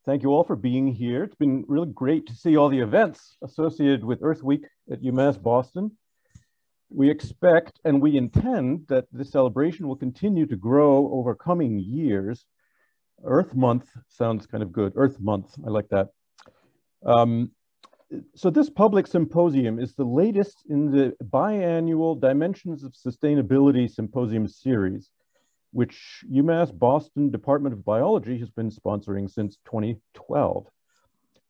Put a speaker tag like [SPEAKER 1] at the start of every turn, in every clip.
[SPEAKER 1] Thank you all for being here. It's been really great to see all the events associated with Earth Week at UMass Boston. We expect and we intend that this celebration will continue to grow over coming years. Earth Month sounds kind of good. Earth Month, I like that. So this public symposium is the latest in the biannual Dimensions of Sustainability Symposium series, which UMass Boston Department of Biology has been sponsoring since 2012.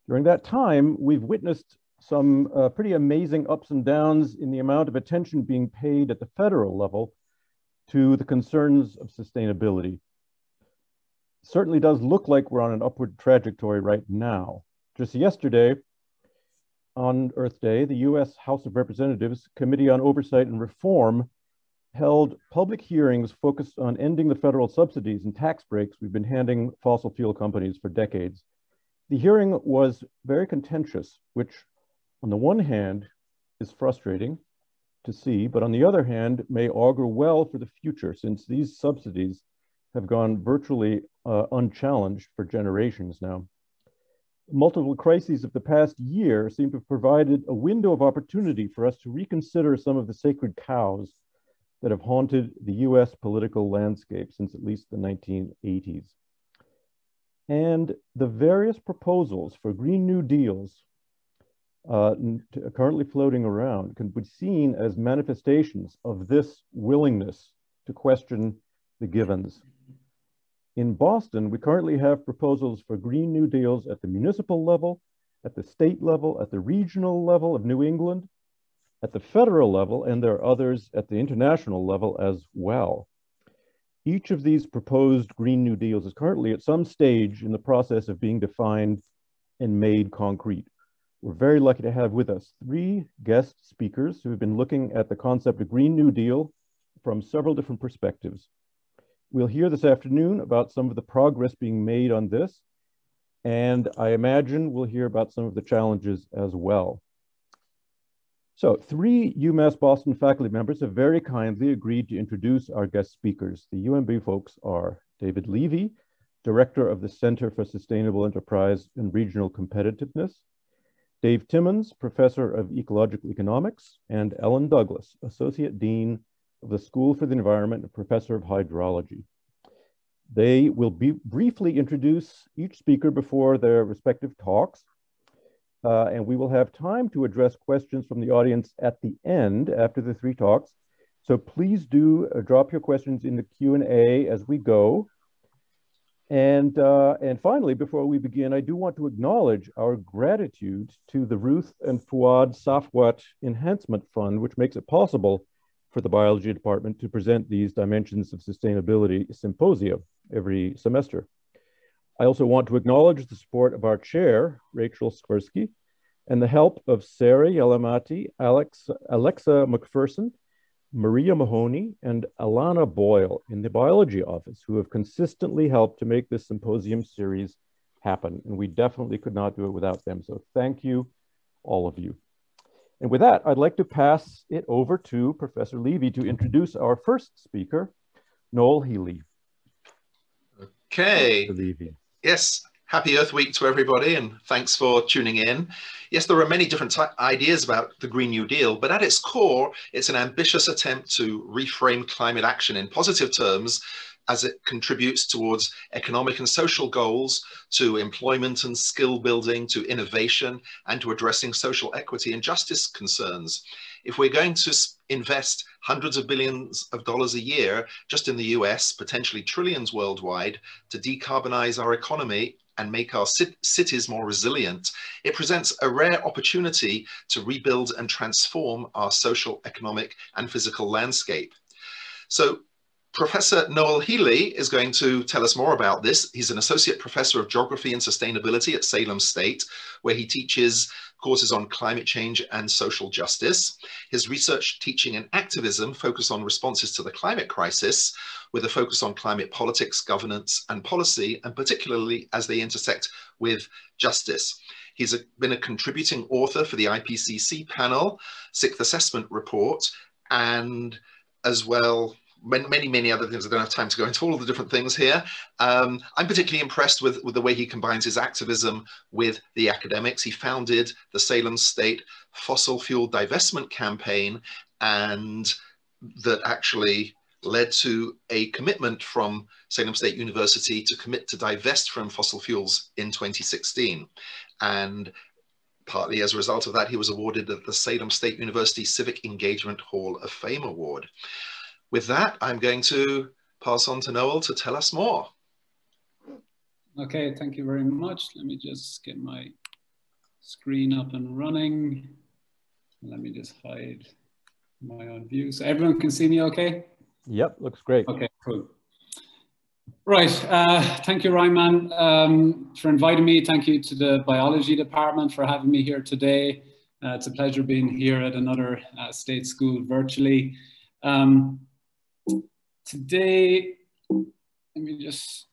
[SPEAKER 1] During that time, we've witnessed some pretty amazing ups and downs in the amount of attention being paid at the federal level to the concerns of sustainability. It certainly does look like we're on an upward trajectory right now. Just yesterday, on Earth Day, the US House of Representatives Committee on Oversight and Reform held public hearings focused on ending the federal subsidies and tax breaks we've been handing fossil fuel companies for decades. The hearing was very contentious, which on the one hand is frustrating to see, but on the other hand may augur well for the future, since these subsidies have gone virtually unchallenged for generations now. Multiple crises of the past year seem to have provided a window of opportunity for us to reconsider some of the sacred cows that have haunted the US political landscape since at least the 1980s. And the various proposals for Green New Deals currently floating around can be seen as manifestations of this willingness to question the givens. In Boston, we currently have proposals for Green New Deals at the municipal level, at the state level, at the regional level of New England, at the federal level, and there are others at the international level as well. Each of these proposed Green New Deals is currently at some stage in the process of being defined and made concrete. We're very lucky to have with us 3 guest speakers who have been looking at the concept of Green New Deal from several different perspectives. We'll hear this afternoon about some of the progress being made on this, and I imagine we'll hear about some of the challenges as well. So 3 UMass Boston faculty members have very kindly agreed to introduce our guest speakers. The UMB folks are David Levy, Director of the Center for Sustainable Enterprise and Regional Competitiveness, Dave Timmons, Professor of Ecological Economics, and Ellen Douglas, Associate Dean of the School for the Environment and Professor of Hydrology. They will briefly introduce each speaker before their respective talks, and we will have time to address questions from the audience at the end after the 3 talks. So please do drop your questions in the Q&A as we go. And finally, before we begin, I do want to acknowledge our gratitude to the Ruth and Fuad Safwat Enhancement Fund, which makes it possible for the biology department to present these Dimensions of Sustainability symposia every semester. I also want to acknowledge the support of our chair, Rachel Skwersky, and the help of Sarah Yelamati, Alexa McPherson, Maria Mahoney, and Alana Boyle in the biology office, who have consistently helped to make this symposium series happen. And we definitely could not do it without them. So thank you, all of you. And with that, I'd like to pass it over to Professor Levy to introduce our first speaker, Noel Healy.
[SPEAKER 2] Okay. Yes. Happy Earth Week to everybody, and thanks for tuning in. Yes, there are many different ideas about the Green New Deal, but at its core, it's an ambitious attempt to reframe climate action in positive terms as it contributes towards economic and social goals, to employment and skill building, to innovation, and to addressing social equity and justice concerns. If we're going to invest hundreds of billions of dollars a year just in the US, potentially trillions worldwide, to decarbonize our economy and make our cities more resilient, it presents a rare opportunity to rebuild and transform our social, economic, and physical landscape. So Professor Noel Healy is going to tell us more about this. He's an associate professor of geography and sustainability at Salem State, where he teaches courses on climate change and social justice. His research, teaching, and activism focus on responses to the climate crisis, with a focus on climate politics, governance, and policy, and particularly as they intersect with justice. He's been a contributing author for the IPCC panel, Sixth Assessment Report, and as well many other things. I don't have time to go into all of the different things here. I'm particularly impressed with the way he combines his activism with the academics. He founded the Salem State Fossil Fuel Divestment Campaign, and that actually led to a commitment from Salem State University to commit to divest from fossil fuels in 2016. And partly as a result of that, he was awarded the Salem State University Civic Engagement Hall of Fame Award. With that, I'm going to pass on to Noel to tell us more.
[SPEAKER 3] Okay, thank you very much. Let me just get my screen up and running. Let me just hide my own view. So everyone can see me okay?
[SPEAKER 1] Yep, looks great.
[SPEAKER 3] Okay, cool. Right, thank you, Ryman, for inviting me. Thank you to the biology department for having me here today. It's a pleasure being here at another state school virtually. Today, let me just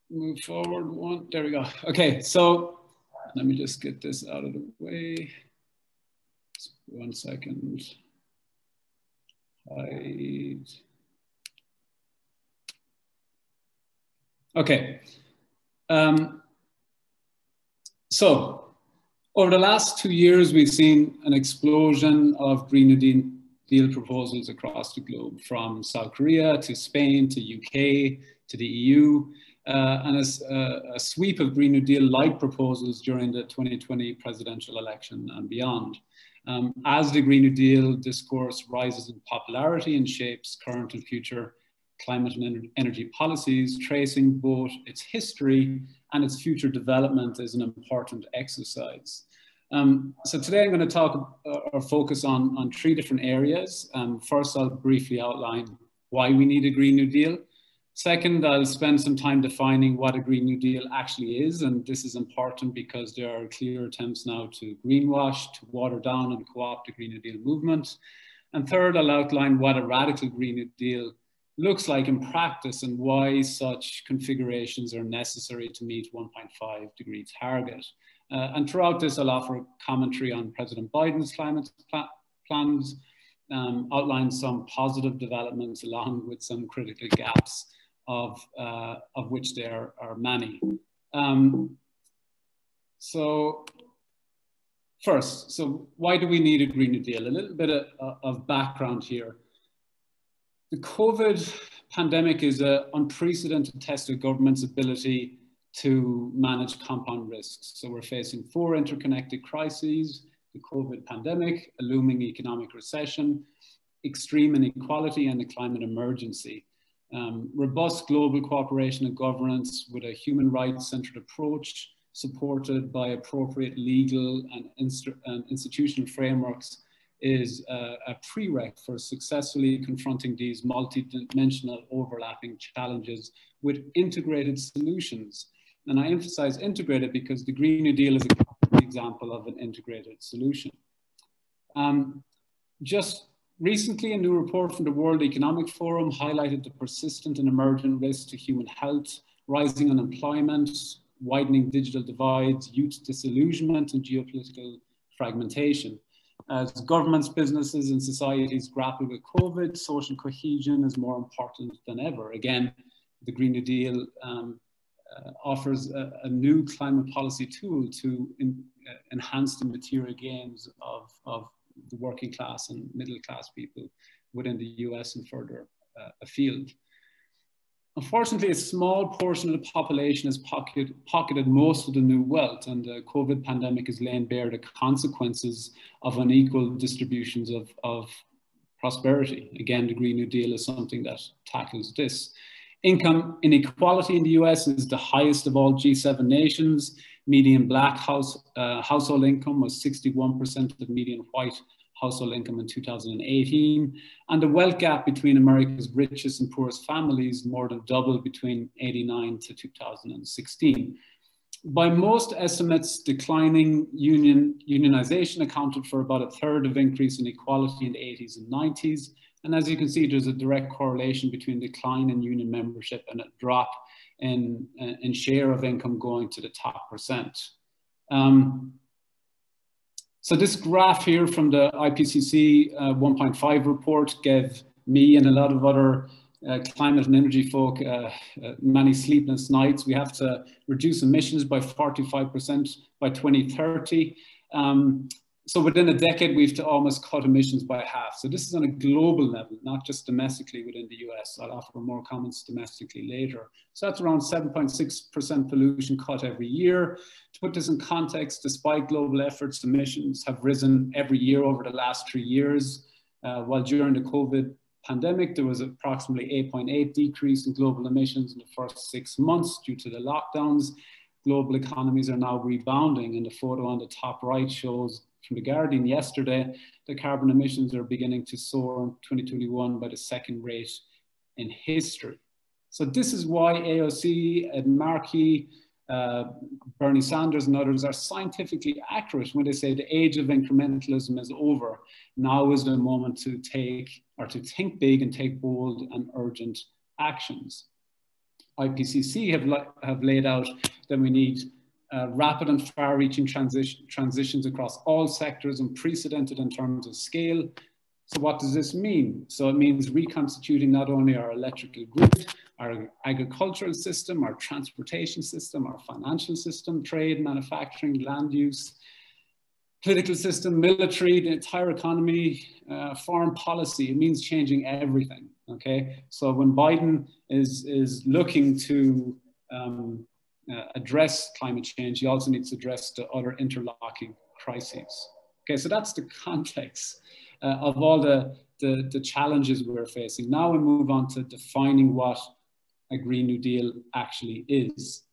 [SPEAKER 3] move forward one. There we go. Okay, so let me just get this out of the way. Just 1 second. Hide. Okay. So over the last 2 years, we've seen an explosion of Green New Deal proposals across the globe, from South Korea to Spain to UK to the EU, and a sweep of Green New Deal-like proposals during the 2020 presidential election and beyond. As the Green New Deal discourse rises in popularity and shapes current and future climate and energy policies, tracing both its history and its future development is an important exercise. So today I'm going to talk or focus on 3 different areas. First, I'll briefly outline why we need a Green New Deal. Second, I'll spend some time defining what a Green New Deal actually is, and this is important because there are clear attempts now to greenwash, to water down and co-opt the Green New Deal movement. And third, I'll outline what a radical Green New Deal looks like in practice and why such configurations are necessary to meet 1.5 degree target. And throughout this, I'll offer commentary on President Biden's climate plans, outline some positive developments along with some critical gaps of which there are many. So first, so why do we need a Green New Deal? A little bit of background here. The COVID pandemic is an unprecedented test of government's ability to manage compound risks. So we're facing 4 interconnected crises: the COVID pandemic, a looming economic recession, extreme inequality, and the climate emergency. Robust global cooperation and governance with a human rights-centered approach, supported by appropriate legal and institutional frameworks, is a prereq for successfully confronting these multidimensional overlapping challenges with integrated solutions. And I emphasize integrated because the Green New Deal is an example of an integrated solution. Just recently, a new report from the World Economic Forum highlighted the persistent and emergent risks to human health, rising unemployment, widening digital divides, youth disillusionment, and geopolitical fragmentation. As governments, businesses, and societies grapple with COVID, social cohesion is more important than ever. Again, the Green New Deal offers a new climate policy tool to enhance the material gains of the working class and middle class people within the US and further afield. Unfortunately, a small portion of the population has pocketed most of the new wealth, and the COVID pandemic has laid bare the consequences of unequal distributions of prosperity. Again, the Green New Deal is something that tackles this. Income inequality in the US is the highest of all G7 nations. Median Black household income was 61% of median white household income in 2018. And the wealth gap between America's richest and poorest families more than doubled between 1989 to 2016. By most estimates, declining unionization accounted for about 1/3 of increase in equality in the 80s and 90s. And as you can see, there's a direct correlation between decline in union membership and a drop in share of income going to the top percent. So this graph here from the IPCC 1.5 report gave me and a lot of other climate and energy folk many sleepless nights. We have to reduce emissions by 45% by 2030. So within a decade, we have to almost cut emissions by half. So this is on a global level, not just domestically within the US. I'll offer more comments domestically later. So that's around 7.6% pollution cut every year. To put this in context, despite global efforts, emissions have risen every year over the last 3 years. While during the COVID pandemic, there was approximately 8.8 decrease in global emissions in the first 6 months due to the lockdowns. Global economies are now rebounding, and the photo on the top right shows from The Guardian yesterday that carbon emissions are beginning to soar in 2021 by the second rate in history. So this is why AOC, Ed Markey, Bernie Sanders and others are scientifically accurate when they say the age of incrementalism is over. Now is the moment to think big and take bold and urgent actions. IPCC have laid out that we need rapid and far-reaching transitions across all sectors, unprecedented in terms of scale. So what does this mean? So it means reconstituting not only our electrical grid, our agricultural system, our transportation system, our financial system, trade, manufacturing, land use, political system, military, the entire economy, foreign policy. It means changing everything, okay? So when Biden is looking to address climate change, he also needs to address the other interlocking crises. Okay, so that's the context of all the challenges we're facing. Now we move on to defining what a Green New Deal actually is.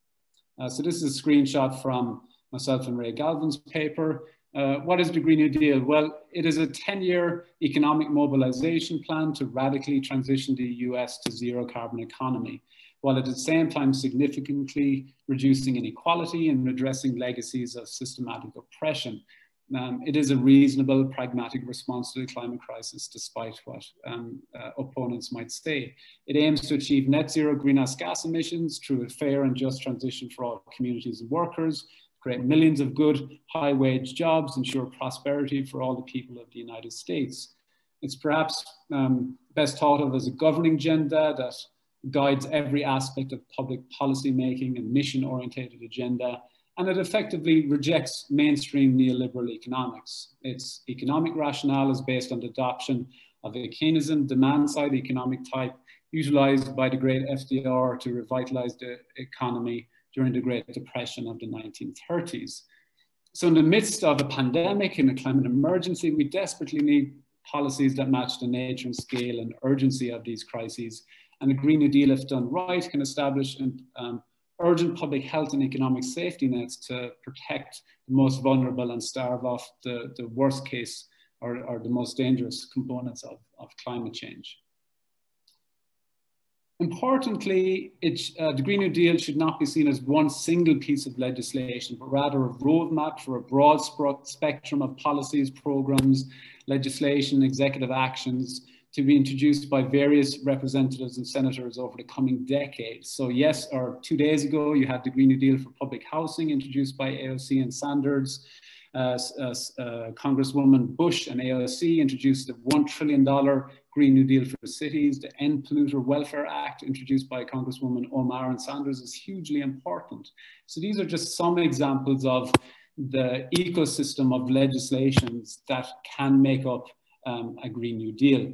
[SPEAKER 3] So this is a screenshot from myself and Ray Galvin's paper. What is the Green New Deal? Well, it is a 10-year economic mobilization plan to radically transition the US to zero carbon economy, while at the same time significantly reducing inequality and redressing legacies of systematic oppression. It is a reasonable, pragmatic response to the climate crisis, despite what opponents might say. It aims to achieve net zero greenhouse gas emissions through a fair and just transition for all communities and workers, create millions of good, high-wage jobs, ensure prosperity for all the people of the United States. It's perhaps best thought of as a governing agenda that guides every aspect of public policy making and mission-oriented agenda, and it effectively rejects mainstream neoliberal economics. Its economic rationale is based on the adoption of a Keynesian demand-side economic type utilized by the great FDR to revitalize the economy during the Great Depression of the 1930s. So in the midst of a pandemic and a climate emergency, we desperately need policies that match the nature and scale and urgency of these crises. And the Green New Deal, if done right, can establish urgent public health and economic safety nets to protect the most vulnerable and starve off the worst case or the most dangerous components of climate change. Importantly, the Green New Deal should not be seen as one single piece of legislation, but rather a roadmap for a broad spectrum of policies, programs, legislation, executive actions to be introduced by various representatives and senators over the coming decades. So yes, or 2 days ago, you had the Green New Deal for public housing introduced by AOC and Sanders. Congresswoman Bush and AOC introduced the $1 trillion Green New Deal for cities. The End Polluter Welfare Act introduced by Congresswoman Omar and Sanders is hugely important. So these are just some examples of the ecosystem of legislations that can make up a Green New Deal.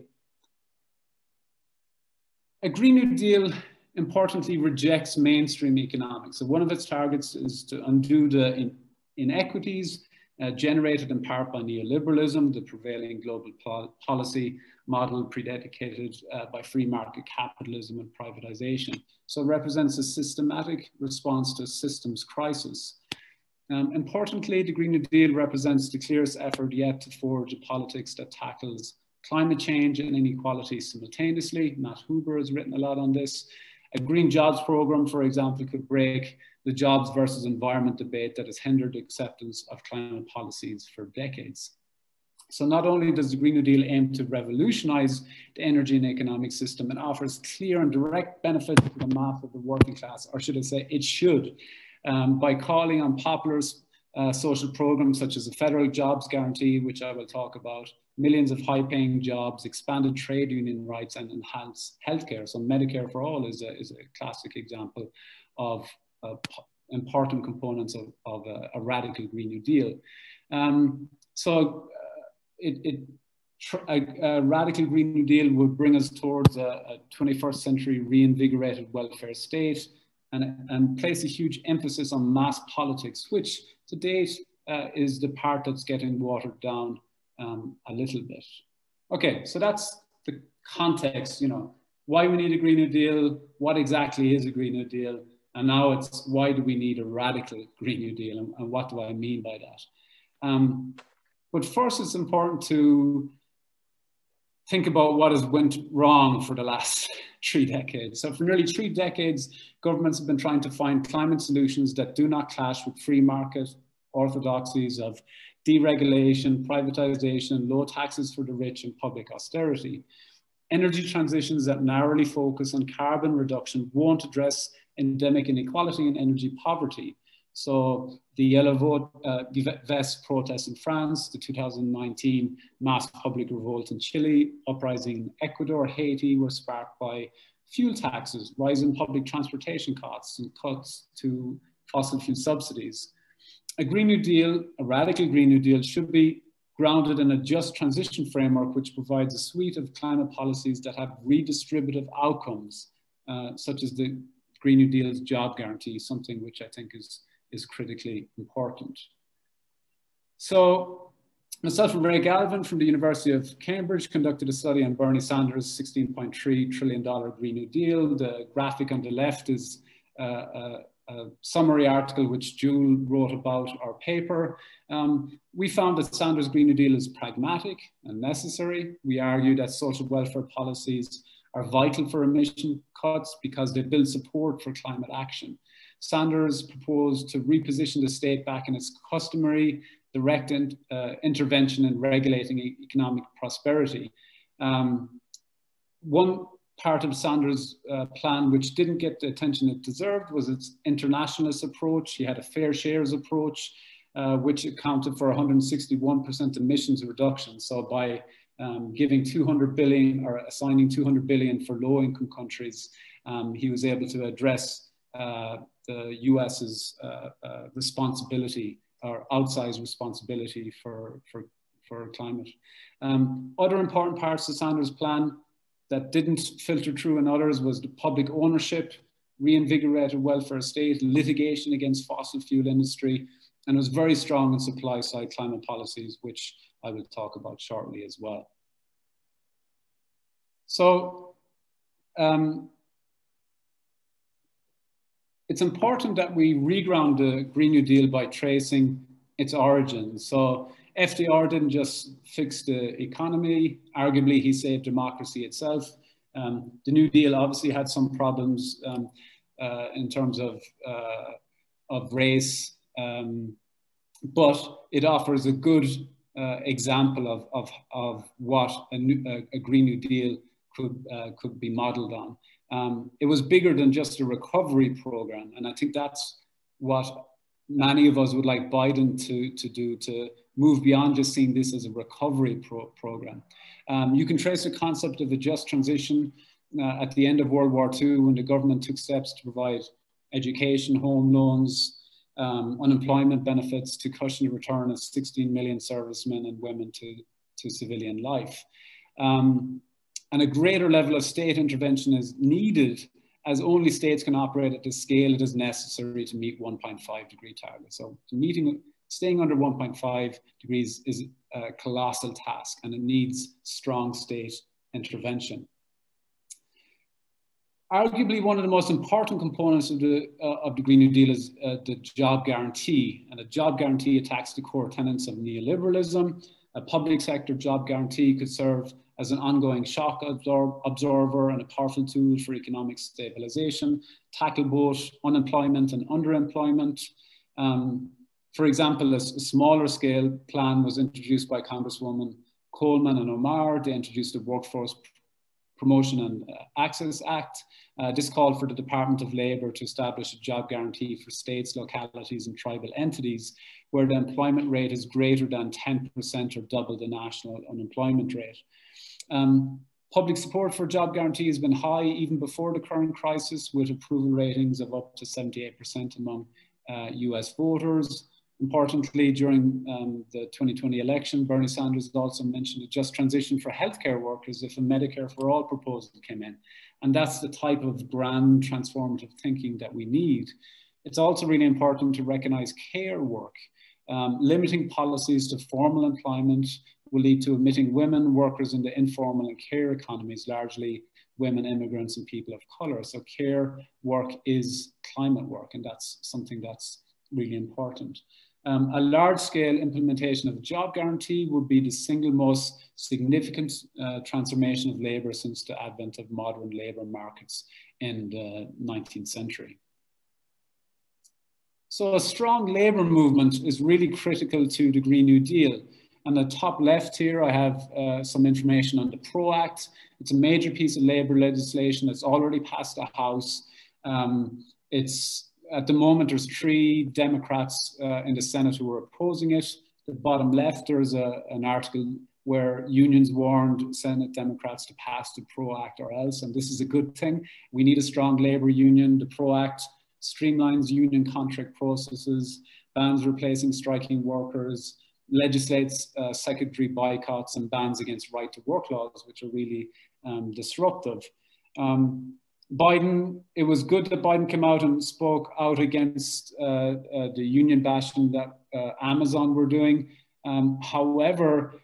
[SPEAKER 3] A Green New Deal, importantly, rejects mainstream economics. So one of its targets is to undo the inequities generated in part by neoliberalism, the prevailing global policy model predicated by free market capitalism and privatization. So it represents a systematic response to a systems crisis. Importantly, the Green New Deal represents the clearest effort yet to forge a politics that tackles climate change and inequality simultaneously. Matt Huber has written a lot on this. A green jobs program, for example, could break the jobs versus environment debate that has hindered acceptance of climate policies for decades. So not only does the Green New Deal aim to revolutionize the energy and economic system, it offers clear and direct benefits to the mass of the working class, or should I say it should, by calling on popular social programs such as the federal jobs guarantee, which I will talk about, millions of high-paying jobs, expanded trade union rights, and enhanced healthcare. So Medicare for all is a classic example of important components of a radical Green New Deal. A radical Green New Deal would bring us towards a 21st century reinvigorated welfare state and place a huge emphasis on mass politics, which to date is the part that's getting watered down a little bit. Okay, so that's the context, you know, why we need a Green New Deal, what exactly is a Green New Deal, and now it's why do we need a radical Green New Deal, and what do I mean by that? But first it's important to think about what has went wrong for the last 3 decades. So for nearly 3 decades, governments have been trying to find climate solutions that do not clash with free market orthodoxies of deregulation, privatization, low taxes for the rich, and public austerity. Energy transitions that narrowly focus on carbon reduction won't address endemic inequality and energy poverty. So the Yellow Vest protests in France, the 2019 mass public revolt in Chile, uprising in Ecuador, Haiti were sparked by fuel taxes, rising public transportation costs, and cuts to fossil fuel subsidies. A Green New Deal, a radical Green New Deal, should be grounded in a just transition framework which provides a suite of climate policies that have redistributive outcomes, such as the Green New Deal's job guarantee, something which I think is critically important. So myself and Ray Galvin from the University of Cambridge conducted a study on Bernie Sanders' $16.3 trillion Green New Deal. The graphic on the left is a summary article which Jewel wrote about our paper. We found that Sanders' Green New Deal is pragmatic and necessary. We argue that social welfare policies are vital for emission cuts because they build support for climate action. Sanders proposed to reposition the state back in its customary direct intervention in regulating economic prosperity. One part of Sanders' plan which didn't get the attention it deserved was its internationalist approach. He had a fair shares approach, which accounted for 161% emissions reduction. So by giving 200 billion or assigning 200 billion for low-income countries, he was able to address the US's responsibility or outsized responsibility for climate. Other important parts of Sanders' plan that didn't filter through in others was the public ownership, reinvigorated welfare state, litigation against fossil fuel industry, and was very strong in supply side climate policies, which I will talk about shortly as well. So it's important that we reground the Green New Deal by tracing its origins. So FDR didn't just fix the economy. Arguably, he saved democracy itself. The New Deal obviously had some problems in terms of race, but it offers a good example of what a Green New Deal could be modeled on. It was bigger than just a recovery program, and I think that's what many of us would like Biden to do, to move beyond just seeing this as a recovery program. You can trace the concept of a just transition at the end of World War II, when the government took steps to provide education, home loans, unemployment benefits to cushion the return of 16 million servicemen and women to civilian life. And a greater level of state intervention is needed, as only states can operate at the scale it is necessary to meet 1.5 degree target. So staying under 1.5 degrees is a colossal task, and it needs strong state intervention. Arguably, one of the most important components of the Green New Deal is the job guarantee. And a job guarantee attacks the core tenets of neoliberalism. A public sector job guarantee could serve as an ongoing shock absorber and a powerful tool for economic stabilization, tackle both unemployment and underemployment. For example, a smaller scale plan was introduced by Congresswoman Coleman and Omar. They introduced a workforce Promotion and Access Act. This called for the Department of Labour to establish a job guarantee for states, localities and tribal entities where the employment rate is greater than 10% or double the national unemployment rate. Public support for job guarantee has been high even before the current crisis, with approval ratings of up to 78% among US voters. Importantly, during the 2020 election, Bernie Sanders also mentioned a just transition for healthcare workers if a Medicare for All proposal came in. And that's the type of grand transformative thinking that we need. It's also really important to recognize care work. Limiting policies to formal employment will lead to omitting women workers in the informal and care economies, largely women, immigrants, and people of color. So care work is climate work, and that's something that's really important. A large-scale implementation of a job guarantee would be the single most significant transformation of labour since the advent of modern labour markets in the 19th century. So a strong labour movement is really critical to the Green New Deal. On the top left here, I have some information on the PRO Act. It's a major piece of labour legislation that's already passed the House. At the moment, there's 3 Democrats in the Senate who are opposing it. The bottom left, there's an article where unions warned Senate Democrats to pass the PRO Act or else, and this is a good thing. We need a strong labour union. The PRO Act streamlines union contract processes, bans replacing striking workers, legislates secondary boycotts, and bans against right-to-work laws, which are really disruptive. It was good that Biden came out and spoke out against the union bashing that Amazon were doing. However,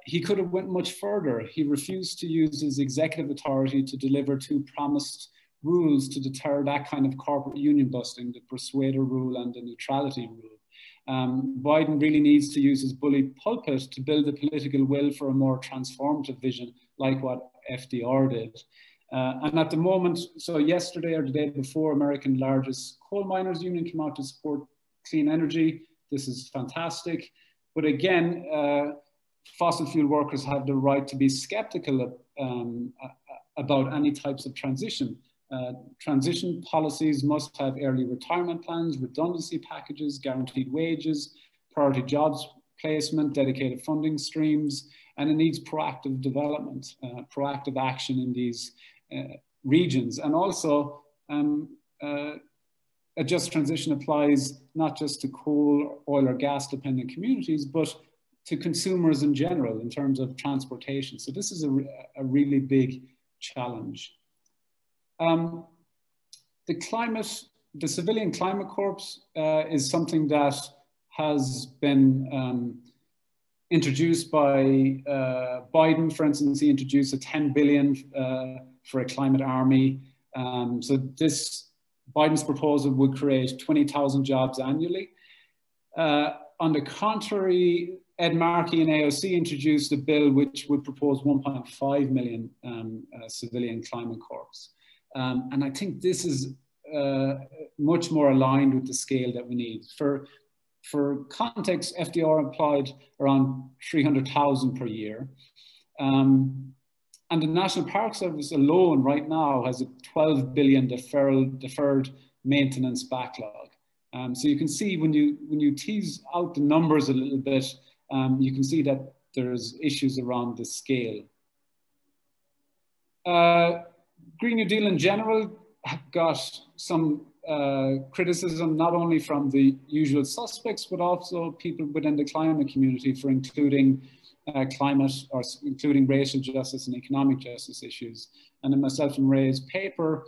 [SPEAKER 3] he could have went much further. He refused to use his executive authority to deliver 2 promised rules to deter that kind of corporate union busting, the persuader rule and the neutrality rule. Biden really needs to use his bully pulpit to build the political will for a more transformative vision like what FDR did. And at the moment, so yesterday or the day before, American largest coal miners union came out to support clean energy. This is fantastic. But again, fossil fuel workers have the right to be skeptical about any types of transition. Transition policies must have early retirement plans, redundancy packages, guaranteed wages, priority jobs placement, dedicated funding streams, and it needs proactive development, proactive action in these regions. And also, a just transition applies not just to coal, oil or gas dependent communities, but to consumers in general in terms of transportation. So this is a really big challenge. The Civilian Climate Corps is something that has been introduced by Biden. For instance, he introduced a $10 billion for a climate army. So Biden's proposal would create 20,000 jobs annually. On the contrary, Ed Markey and AOC introduced a bill which would propose 1.5 million civilian climate corps. And I think this is much more aligned with the scale that we need. For context, FDR employed around 300,000 per year. And the National Park Service alone right now has a 12 billion deferred maintenance backlog. So you can see when you tease out the numbers a little bit, you can see that there's issues around the scale. Green New Deal in general got some criticism, not only from the usual suspects, but also people within the climate community for including climate or including racial justice and economic justice issues. And in myself and Ray's paper,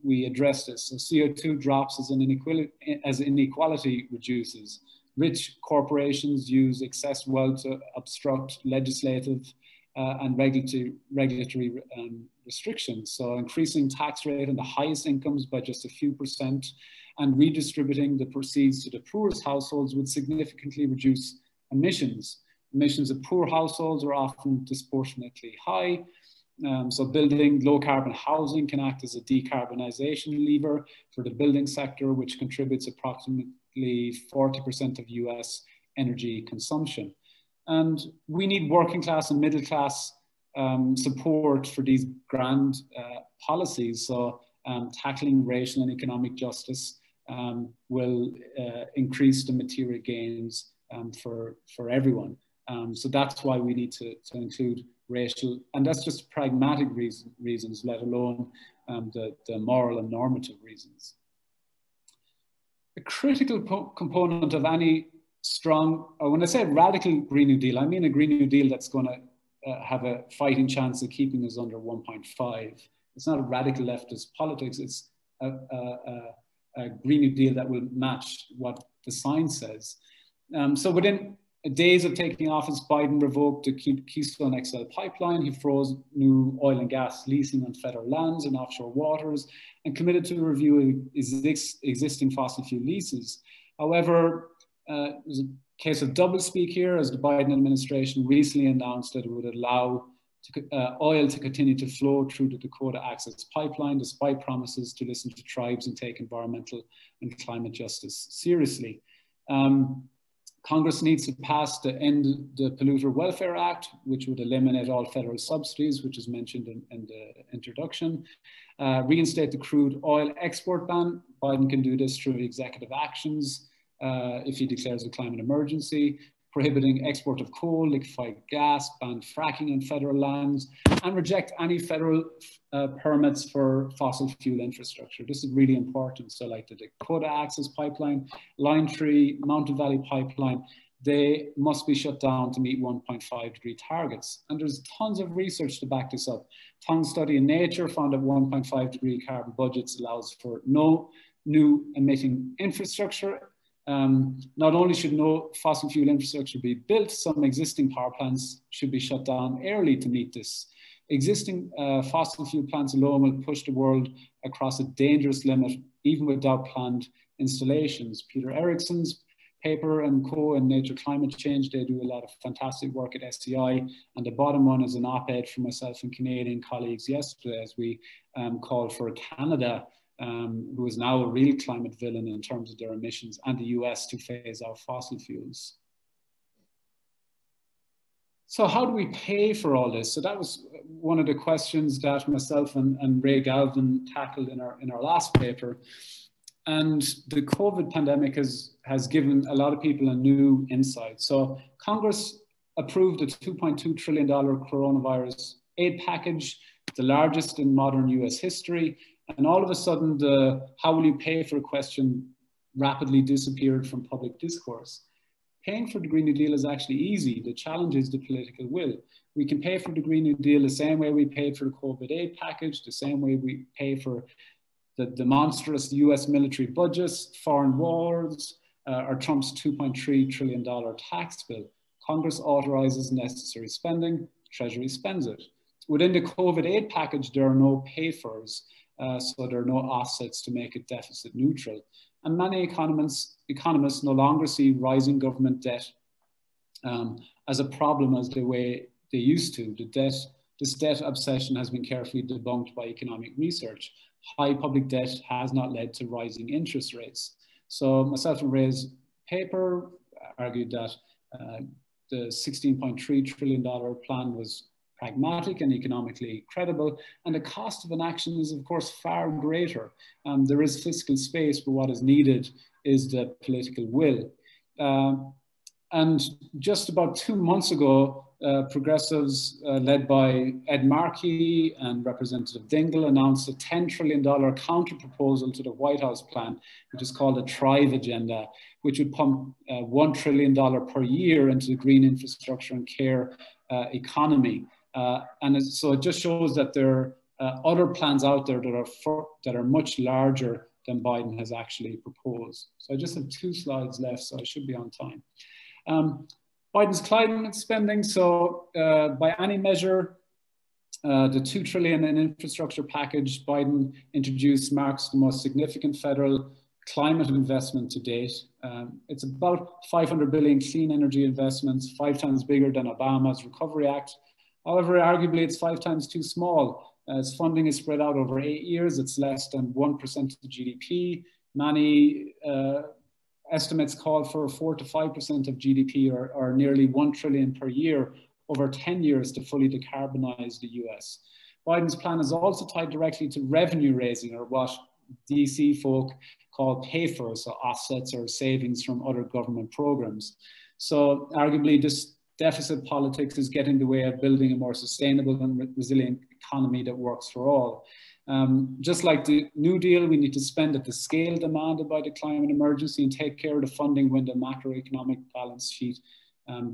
[SPEAKER 3] we addressed this. So CO2 drops as inequality reduces. Rich corporations use excess wealth to obstruct legislative and regulatory restrictions. So increasing tax rate on the highest incomes by just a few percent and redistributing the proceeds to the poorest households would significantly reduce emissions. Emissions of poor households are often disproportionately high. So building low carbon housing can act as a decarbonization lever for the building sector, which contributes approximately 40% of US energy consumption. And we need working class and middle class support for these grand policies. So tackling racial and economic justice will increase the material gains for everyone. So that's why we need to include racial, and that's just pragmatic reasons, let alone the moral and normative reasons. A critical component of any strong, or when I say radical Green New Deal, I mean a Green New Deal that's going to have a fighting chance of keeping us under 1.5. It's not a radical leftist politics, it's a Green New Deal that will match what the science says. So within days of taking office, Biden revoked the Keystone XL pipeline. He froze new oil and gas leasing on federal lands and offshore waters and committed to review existing fossil fuel leases. However, there's a case of doublespeak here, as the Biden administration recently announced that it would allow oil to continue to flow through the Dakota Access Pipeline, despite promises to listen to tribes and take environmental and climate justice seriously. Congress needs to pass the End the Polluter Welfare Act, which would eliminate all federal subsidies, which is mentioned in the introduction. Reinstate the crude oil export ban. Biden can do this through executive actions if he declares a climate emergency. Prohibiting export of coal, liquefied gas, ban fracking on federal lands, and reject any federal permits for fossil fuel infrastructure. This is really important. So like the Dakota Access Pipeline, Line 3, Mountain Valley Pipeline, they must be shut down to meet 1.5 degree targets. And there's tons of research to back this up. Tong's study in Nature found that 1.5 degree carbon budgets allows for no new emitting infrastructure. Not only should no fossil fuel infrastructure be built, some existing power plants should be shut down early to meet this. Existing fossil fuel plants alone will push the world across a dangerous limit, even without planned installations. Peter Ericsson's paper and co in Nature Climate Change, they do a lot of fantastic work at SCI. And the bottom one is an op-ed from myself and Canadian colleagues yesterday as we called for Canada, who is now a real climate villain in terms of their emissions, and the US to phase out fossil fuels. So how do we pay for all this? So that was one of the questions that myself and Ray Galvin tackled in our last paper. And the COVID pandemic has given a lot of people a new insight. So Congress approved a $2.2 trillion coronavirus aid package, the largest in modern US history. And all of a sudden, the how will you pay for a question rapidly disappeared from public discourse. Paying for the Green New Deal is actually easy. The challenge is the political will. We can pay for the Green New Deal the same way we paid for the COVID aid package, the same way we pay for the monstrous US military budgets, foreign wars, or Trump's $2.3 trillion tax bill. Congress authorizes necessary spending, Treasury spends it. Within the COVID aid package, there are no pay-fors. So there are no offsets to make it deficit neutral. And many economists no longer see rising government debt as a problem as the way they used to. This debt obsession has been carefully debunked by economic research. High public debt has not led to rising interest rates. So myself and Ray's paper argued that the $16.3 trillion plan was pragmatic and economically credible, and the cost of inaction is of course far greater. There is fiscal space, but what is needed is the political will. And just about 2 months ago, progressives led by Ed Markey and Representative Dingell announced a $10 trillion counter-proposal to the White House plan, which is called a Thrive Agenda, which would pump $1 trillion per year into the green infrastructure and care economy. So it just shows that there are other plans out there that are much larger than Biden has actually proposed. So I just have 2 slides left, so I should be on time. Biden's climate spending. So by any measure, the $2 trillion in infrastructure package Biden introduced marks the most significant federal climate investment to date. It's about $500 billion clean energy investments, 5 times bigger than Obama's Recovery Act. However, arguably it's 5 times too small. As funding is spread out over 8 years, it's less than 1% of the GDP. Many estimates call for 4 to 5% of GDP or nearly $1 trillion per year over 10 years to fully decarbonize the US. Biden's plan is also tied directly to revenue raising, or what DC folk call pay-for, so offsets or savings from other government programs. So arguably this deficit politics is getting in the way of building a more sustainable and resilient economy that works for all. Just like the New Deal, we need to spend at the scale demanded by the climate emergency and take care of the funding when the macroeconomic balance sheet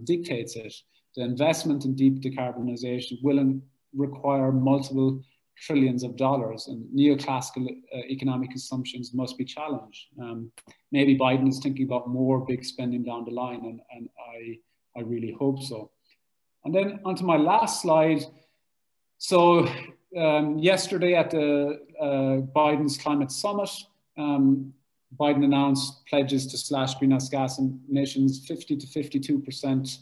[SPEAKER 3] dictates it. The investment in deep decarbonization will require multiple trillions of dollars, and neoclassical economic assumptions must be challenged. Maybe Biden is thinking about more big spending down the line, and I really hope so. And then onto my last slide. So yesterday at the Biden's climate summit, Biden announced pledges to slash greenhouse gas emissions 50 to 52%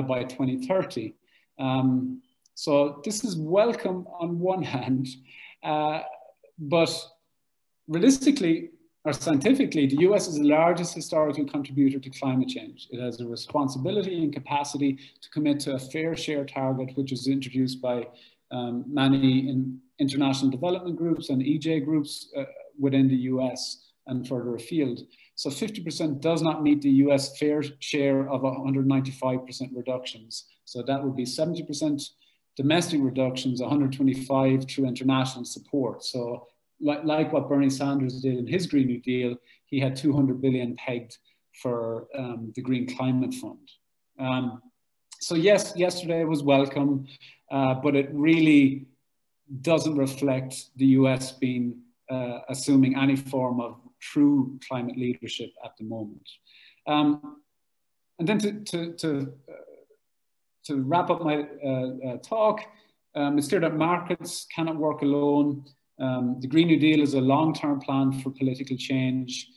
[SPEAKER 3] by 2030. So this is welcome on one hand, but realistically or scientifically, the US is the largest historical contributor to climate change. It has a responsibility and capacity to commit to a fair share target, which was introduced by many international development groups and EJ groups within the US and further afield. So 50% does not meet the US fair share of 195% reductions. So that would be 70% domestic reductions, 125 through international support. So like what Bernie Sanders did in his Green New Deal, he had 200 billion pegged for the Green Climate Fund. So yes, yesterday was welcome, but it really doesn't reflect the US being assuming any form of true climate leadership at the moment. And then to wrap up my talk, it's clear that markets cannot work alone. The Green New Deal is a long-term plan for political change.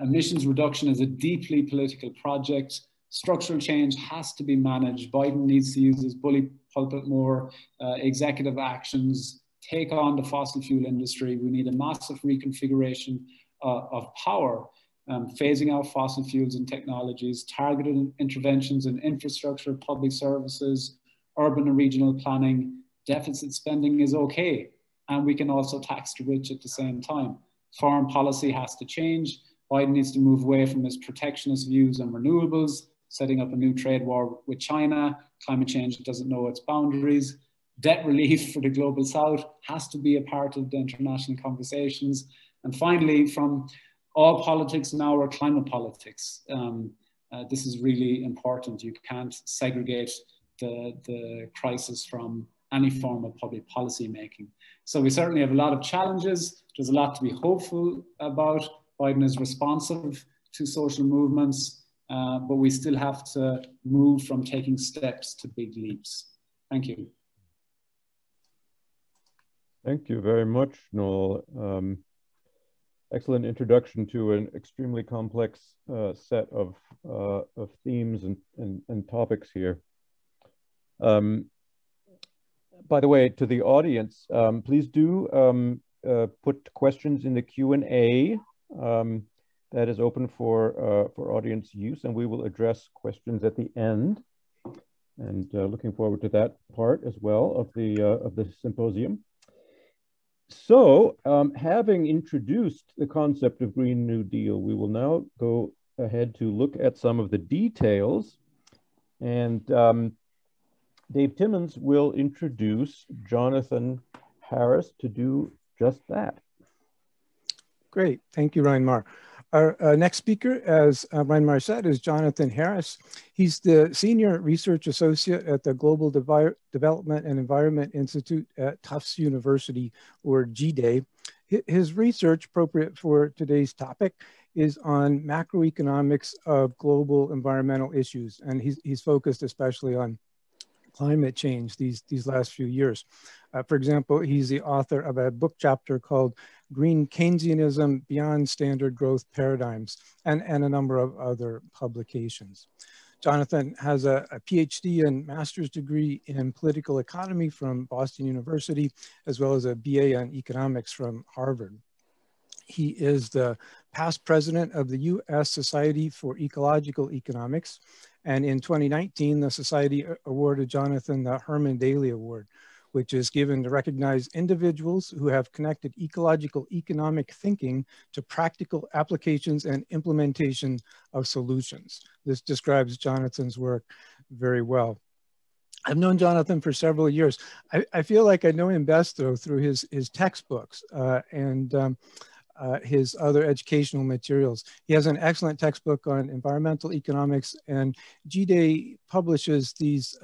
[SPEAKER 3] Emissions reduction is a deeply political project. Structural change has to be managed. Biden needs to use his bully pulpit more. Executive actions take on the fossil fuel industry. We need a massive reconfiguration of power, phasing out fossil fuels and technologies, targeted interventions in infrastructure, public services, urban and regional planning. Deficit spending is okay, and we can also tax the rich at the same time. Foreign policy has to change. Biden needs to move away from his protectionist views on renewables, setting up a new trade war with China. Climate change doesn't know its boundaries. Debt relief for the global south has to be a part of the international conversations. And finally, from all politics now are climate politics. This is really important. You can't segregate the crisis from any form of public policy making. So we certainly have a lot of challenges. There's a lot to be hopeful about. Biden is responsive to social movements, but we still have to move from taking steps to big leaps. Thank you.
[SPEAKER 1] Thank you very much, Noel. Excellent introduction to an extremely complex set of themes and topics here. By the way, to the audience, please do put questions in the Q&A that is open for audience use, and we will address questions at the end. And looking forward to that part as well of the symposium. So, having introduced the concept of Green New Deal, we will now go ahead to look at some of the details. And Dave Timmons will introduce Jonathan Harris to do just that.
[SPEAKER 4] Great, thank you, Reinmar. Our next speaker, as Reinmar said, is Jonathan Harris. He's the Senior Research Associate at the Global Development and Environment Institute at Tufts University, or GDE. His research, appropriate for today's topic, is on macroeconomics of global environmental issues. And he's focused especially on climate change these last few years. For example, he's the author of a book chapter called Green Keynesianism Beyond Standard Growth Paradigms, and a number of other publications. Jonathan has a PhD and master's degree in political economy from Boston University, as well as a BA in economics from Harvard. He is the past president of the U.S. Society for Ecological Economics, And in 2019, the Society awarded Jonathan the Herman Daly Award, which is given to recognize individuals who have connected ecological economic thinking to practical applications and implementation of solutions. This describes Jonathan's work very well. I've known Jonathan for several years. I feel like I know him best, though, through his textbooks and his other educational materials. He has an excellent textbook on environmental economics, and GDay publishes these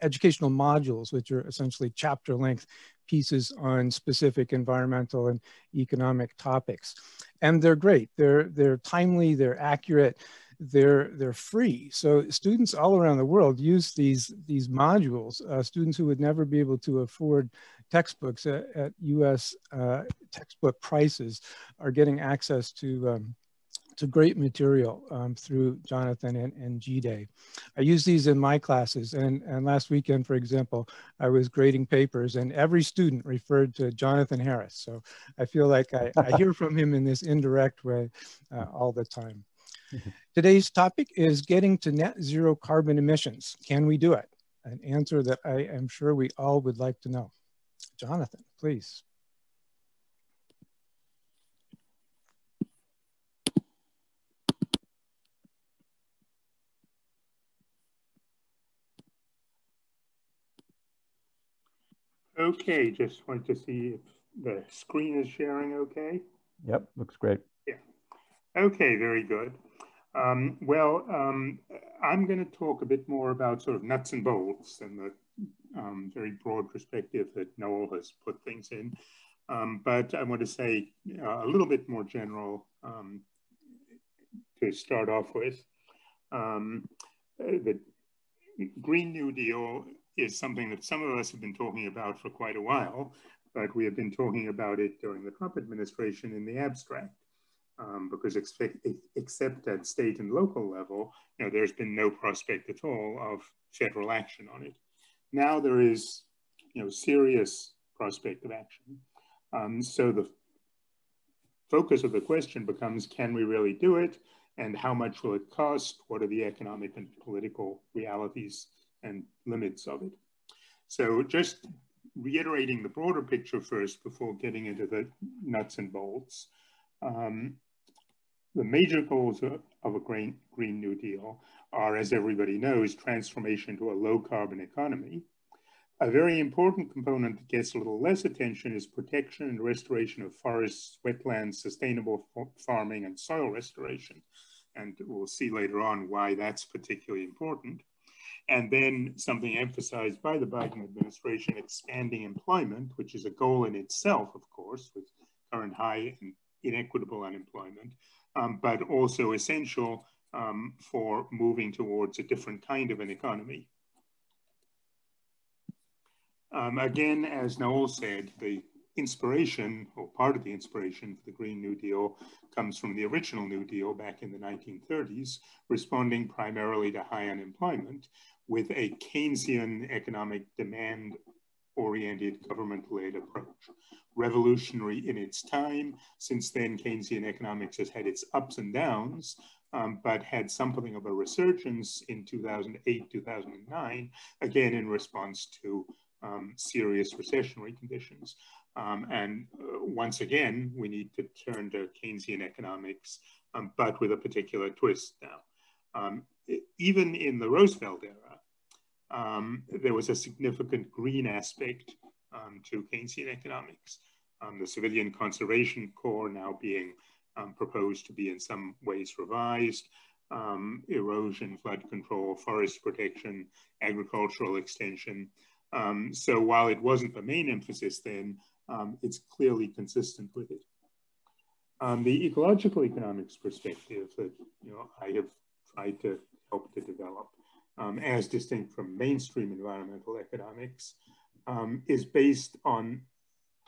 [SPEAKER 4] educational modules, which are essentially chapter-length pieces on specific environmental and economic topics. And they're great. They're timely, they're accurate, they're free. So students all around the world use these modules. Students who would never be able to afford textbooks at US textbook prices are getting access to great material through Jonathan and GDay. I use these in my classes, and last weekend, for example, I was grading papers and every student referred to Jonathan Harris. So I feel like I hear from him in this indirect way all the time. Today's topic is getting to net zero carbon emissions. Can we do it? An answer that I am sure we all would like to know. Jonathan, please.
[SPEAKER 5] Okay, just want to see if the screen is sharing okay.
[SPEAKER 1] Yep, looks great.
[SPEAKER 5] Yeah. Okay, very good. I'm going to talk a bit more about sort of nuts and bolts and the very broad perspective that Noel has put things in. But I want to say a little bit more general to start off with. The Green New Deal is something that some of us have been talking about for quite a while, but we have been talking about it during the Trump administration in the abstract. Because except at state and local level, there's been no prospect at all of federal action on it. Now there is, serious prospect of action. So the focus of the question becomes, can we really do it? And how much will it cost? What are the economic and political realities and limits of it? So just reiterating the broader picture first before getting into the nuts and bolts. The major goals of a Green New Deal are, as everybody knows, transformation to a low carbon economy. A very important component that gets a little less attention is protection and restoration of forests, wetlands, sustainable farming, and soil restoration. And we'll see later on why that's particularly important. And then something emphasized by the Biden administration, expanding employment, which is a goal in itself, of course, with current high and inequitable unemployment, but also essential for moving towards a different kind of an economy. Again, as Noel said, the inspiration, or part of the inspiration for the Green New Deal comes from the original New Deal back in the 1930s, responding primarily to high unemployment with a Keynesian economic demand-oriented government-led approach. Revolutionary in its time. Since then, Keynesian economics has had its ups and downs, but had something of a resurgence in 2008, 2009, again in response to serious recessionary conditions. Once again, we need to turn to Keynesian economics, but with a particular twist now. Even in the Roosevelt era, there was a significant green aspect to Keynesian economics. The Civilian Conservation Corps now being proposed to be in some ways revised, erosion, flood control, forest protection, agricultural extension. So while it wasn't the main emphasis then, it's clearly consistent with it. The ecological economics perspective that I have tried to help to develop, as distinct from mainstream environmental economics, is based on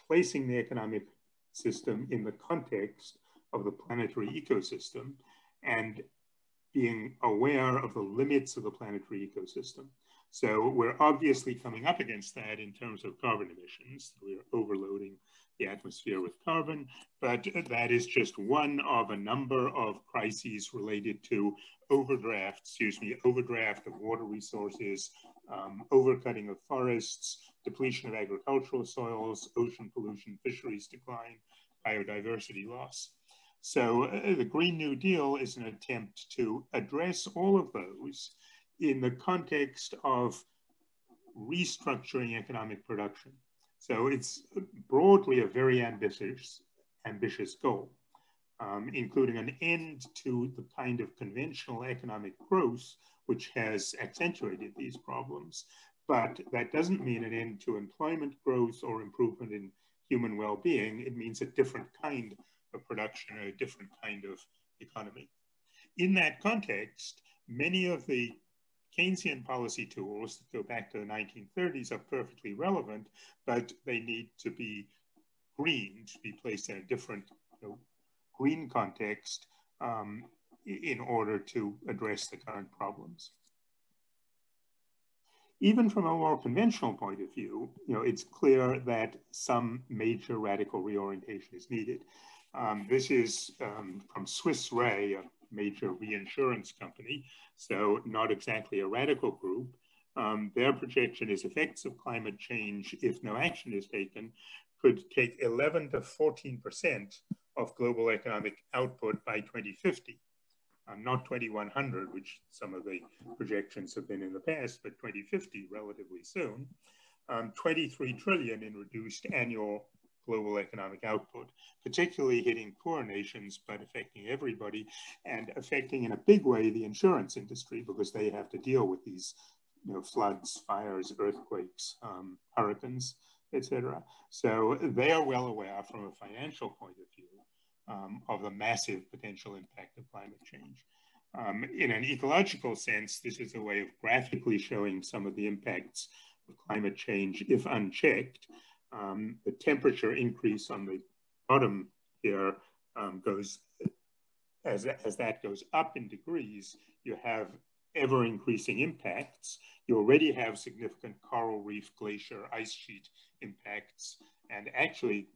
[SPEAKER 5] placing the economic system in the context of the planetary ecosystem and being aware of the limits of the planetary ecosystem. So we're obviously coming up against that in terms of carbon emissions. We're overloading the atmosphere with carbon, but that is just one of a number of crises related to overdraft of water resources, overcutting of forests, depletion of agricultural soils, ocean pollution, fisheries decline, biodiversity loss. So the Green New Deal is an attempt to address all of those in the context of restructuring economic production. So it's broadly a very ambitious goal, including an end to the kind of conventional economic growth which has accentuated these problems. But that doesn't mean an end to employment growth or improvement in human well-being. It means a different kind of production, or a different kind of economy. In that context, many of the Keynesian policy tools that go back to the 1930s are perfectly relevant, but they need to be green, to be placed in a different green context in order to address the current problems. Even from a more conventional point of view, it's clear that some major radical reorientation is needed. This is from Swiss Re, a major reinsurance company, so not exactly a radical group. Their projection is effects of climate change, if no action is taken, could take 11 to 14% of global economic output by 2050. Not 2100, which some of the projections have been in the past, but 2050 relatively soon. 23 trillion in reduced annual global economic output, particularly hitting poor nations, but affecting everybody and affecting in a big way the insurance industry, because they have to deal with these floods, fires, earthquakes, hurricanes, etc. So they are well aware from a financial point of view of the massive potential impact of climate change. In an ecological sense, this is a way of graphically showing some of the impacts of climate change if unchecked. The temperature increase on the bottom here goes, as that goes up in degrees, you have ever increasing impacts. You already have significant coral reef, glacier, ice sheet impacts. And actually,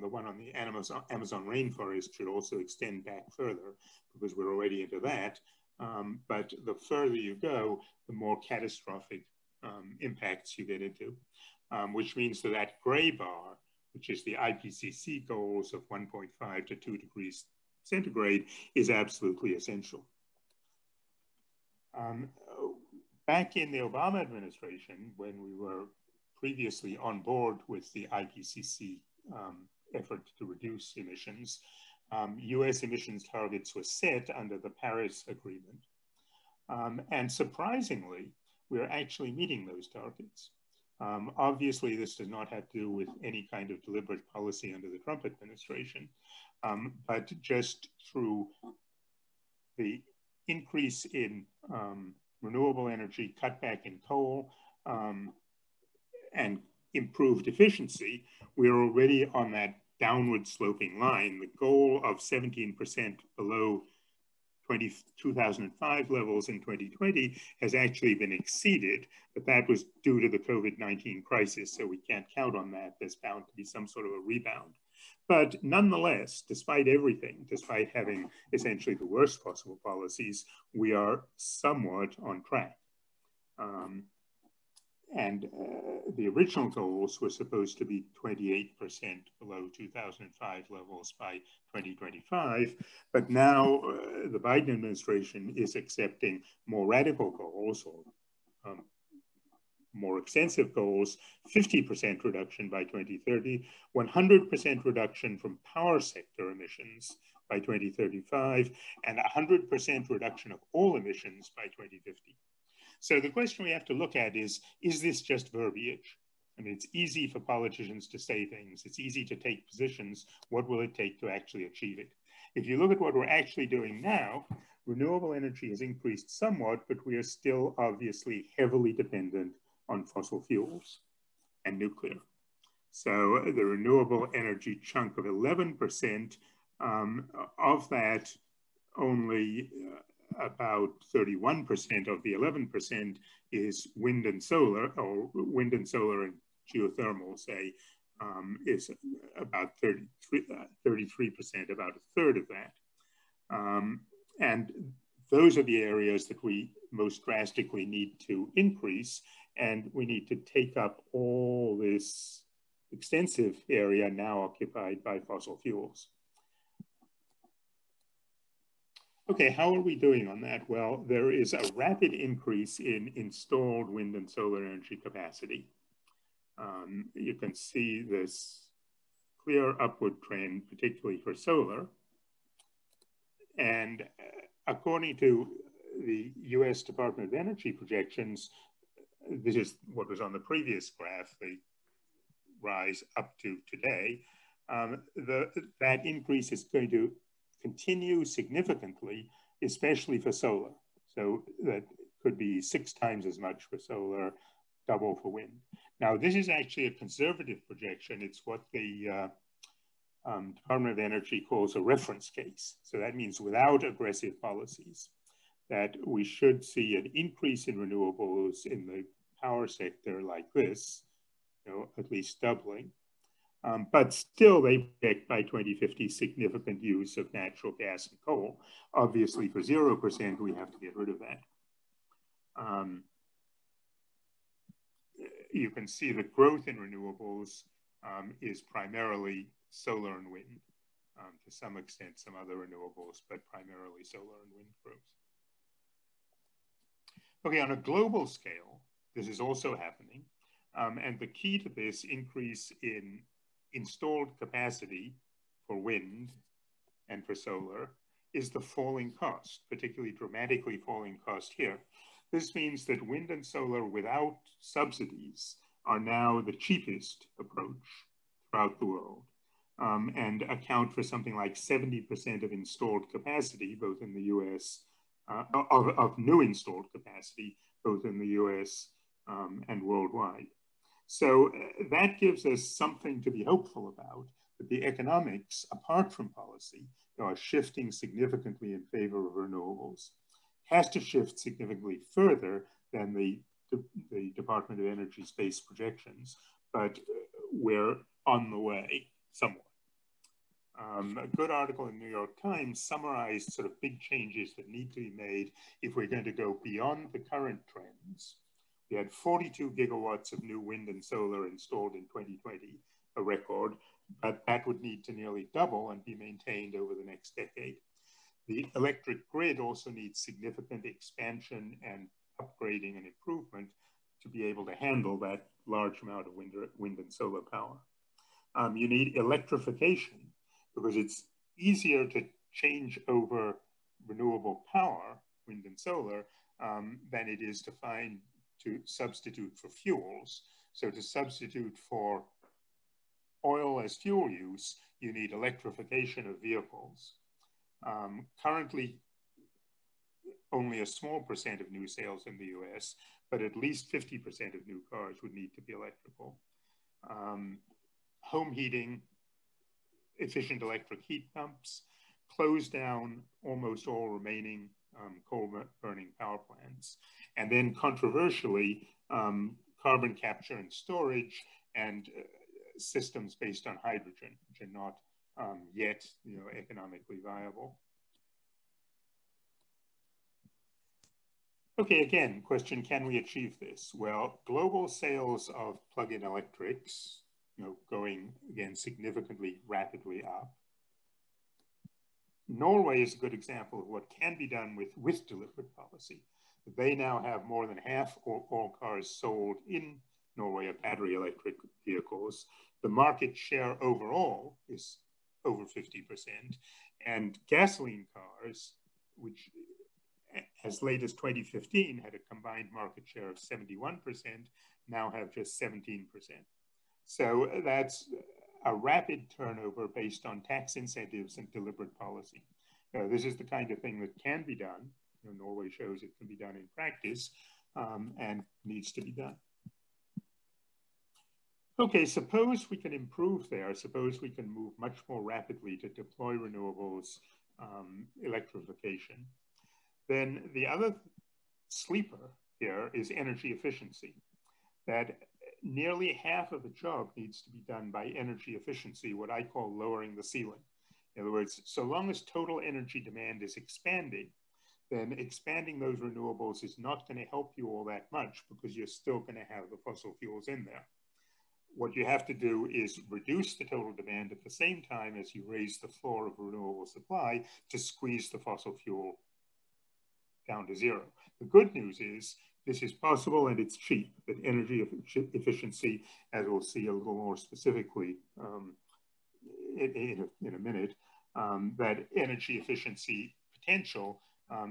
[SPEAKER 5] the one on the Amazon rainforest should also extend back further, because we're already into that. But the further you go, the more catastrophic impacts you get into, which means that gray bar, which is the IPCC goals of 1.5 to 2 degrees centigrade, is absolutely essential. Back in the Obama administration, when we were previously on board with the IPCC effort to reduce emissions, US emissions targets were set under the Paris Agreement. And surprisingly, we're actually meeting those targets. Obviously, this does not have to do with any kind of deliberate policy under the Trump administration, but just through the increase in renewable energy, cutback in coal, and improved efficiency, we're already on that downward sloping line. The goal of 17% below 2005 levels in 2020 has actually been exceeded, but that was due to the COVID-19 crisis, so we can't count on that. There's bound to be some sort of a rebound. But nonetheless, despite everything, despite having essentially the worst possible policies, we are somewhat on track. The original goals were supposed to be 28% below 2005 levels by 2025, but now the Biden administration is accepting more radical goals, or more extensive goals: 50% reduction by 2030, 100% reduction from power sector emissions by 2035, and 100% reduction of all emissions by 2050. So the question we have to look at is this just verbiage? I mean, it's easy for politicians to say things. It's easy to take positions. What will it take to actually achieve it? If you look at what we're actually doing now, renewable energy has increased somewhat, but we are still obviously heavily dependent on fossil fuels and nuclear. So the renewable energy chunk of 11%, of that, only about 31% of the 11% is wind and solar, or wind and solar and geothermal, say, is about 33%, about a third of that. And those are the areas that we most drastically need to increase, and we need to take up all this extensive area now occupied by fossil fuels. Okay, how are we doing on that? Well, there is a rapid increase in installed wind and solar energy capacity. You can see this clear upward trend, particularly for solar. And according to the US Department of Energy projections, this is what was on the previous graph, the rise up to today, that increase is going to continue significantly, especially for solar. So that could be 6 times as much for solar, double for wind. Now, this is actually a conservative projection. It's what the Department of Energy calls a reference case. So that means without aggressive policies, that we should see an increase in renewables in the power sector like this, at least doubling. But still, they predict by 2050 significant use of natural gas and coal. Obviously, for 0%, we have to get rid of that. You can see the growth in renewables is primarily solar and wind. To some extent, some other renewables, but primarily solar and wind growth. Okay, on a global scale, this is also happening. And the key to this increase in installed capacity for wind and for solar is the falling cost, particularly dramatically falling cost here. This means that wind and solar without subsidies are now the cheapest approach throughout the world, and account for something like 70% of installed capacity, both in the US, of new installed capacity, both in the US and worldwide. So that gives us something to be hopeful about, that the economics, apart from policy, are shifting significantly in favor of renewables. Has to shift significantly further than the Department of Energy's base projections, but we're on the way somewhat. A good article in the New York Times summarized sort of big changes that need to be made if we're going to go beyond the current trends. We had 42 gigawatts of new wind and solar installed in 2020, a record, but that would need to nearly double and be maintained over the next decade. The electric grid also needs significant expansion and upgrading and improvement to be able to handle that large amount of wind and solar power. You need electrification because it's easier to change over renewable power, wind and solar, than it is to substitute for fuels. So to substitute for oil as fuel use, you need electrification of vehicles. Currently, only a small percent of new sales in the US, but at least 50% of new cars would need to be electrical. Home heating, efficient electric heat pumps, close down almost all remaining coal-burning power plants. And then controversially, carbon capture and storage and systems based on hydrogen, which are not yet economically viable. Okay, again, question, can we achieve this? Well, global sales of plug-in electrics, going again significantly rapidly up. Norway is a good example of what can be done with deliberate policy. They now have more than half of all cars sold in Norway are battery electric vehicles. The market share overall is over 50%. And gasoline cars, which as late as 2015 had a combined market share of 71%, now have just 17%. So that's a rapid turnover based on tax incentives and deliberate policy. This is the kind of thing that can be done. Norway shows it can be done in practice and needs to be done. Okay, suppose we can improve there. Suppose we can move much more rapidly to deploy renewables, electrification. Then the other sleeper here is energy efficiency. That nearly half of the job needs to be done by energy efficiency, what I call lowering the ceiling. In other words, so long as total energy demand is expanding, then expanding those renewables is not going to help you all that much because you're still going to have the fossil fuels in there. What you have to do is reduce the total demand at the same time as you raise the floor of renewable supply to squeeze the fossil fuel down to zero. The good news is this is possible and it's cheap, that energy efficiency, as we'll see a little more specifically in a minute, that energy efficiency potential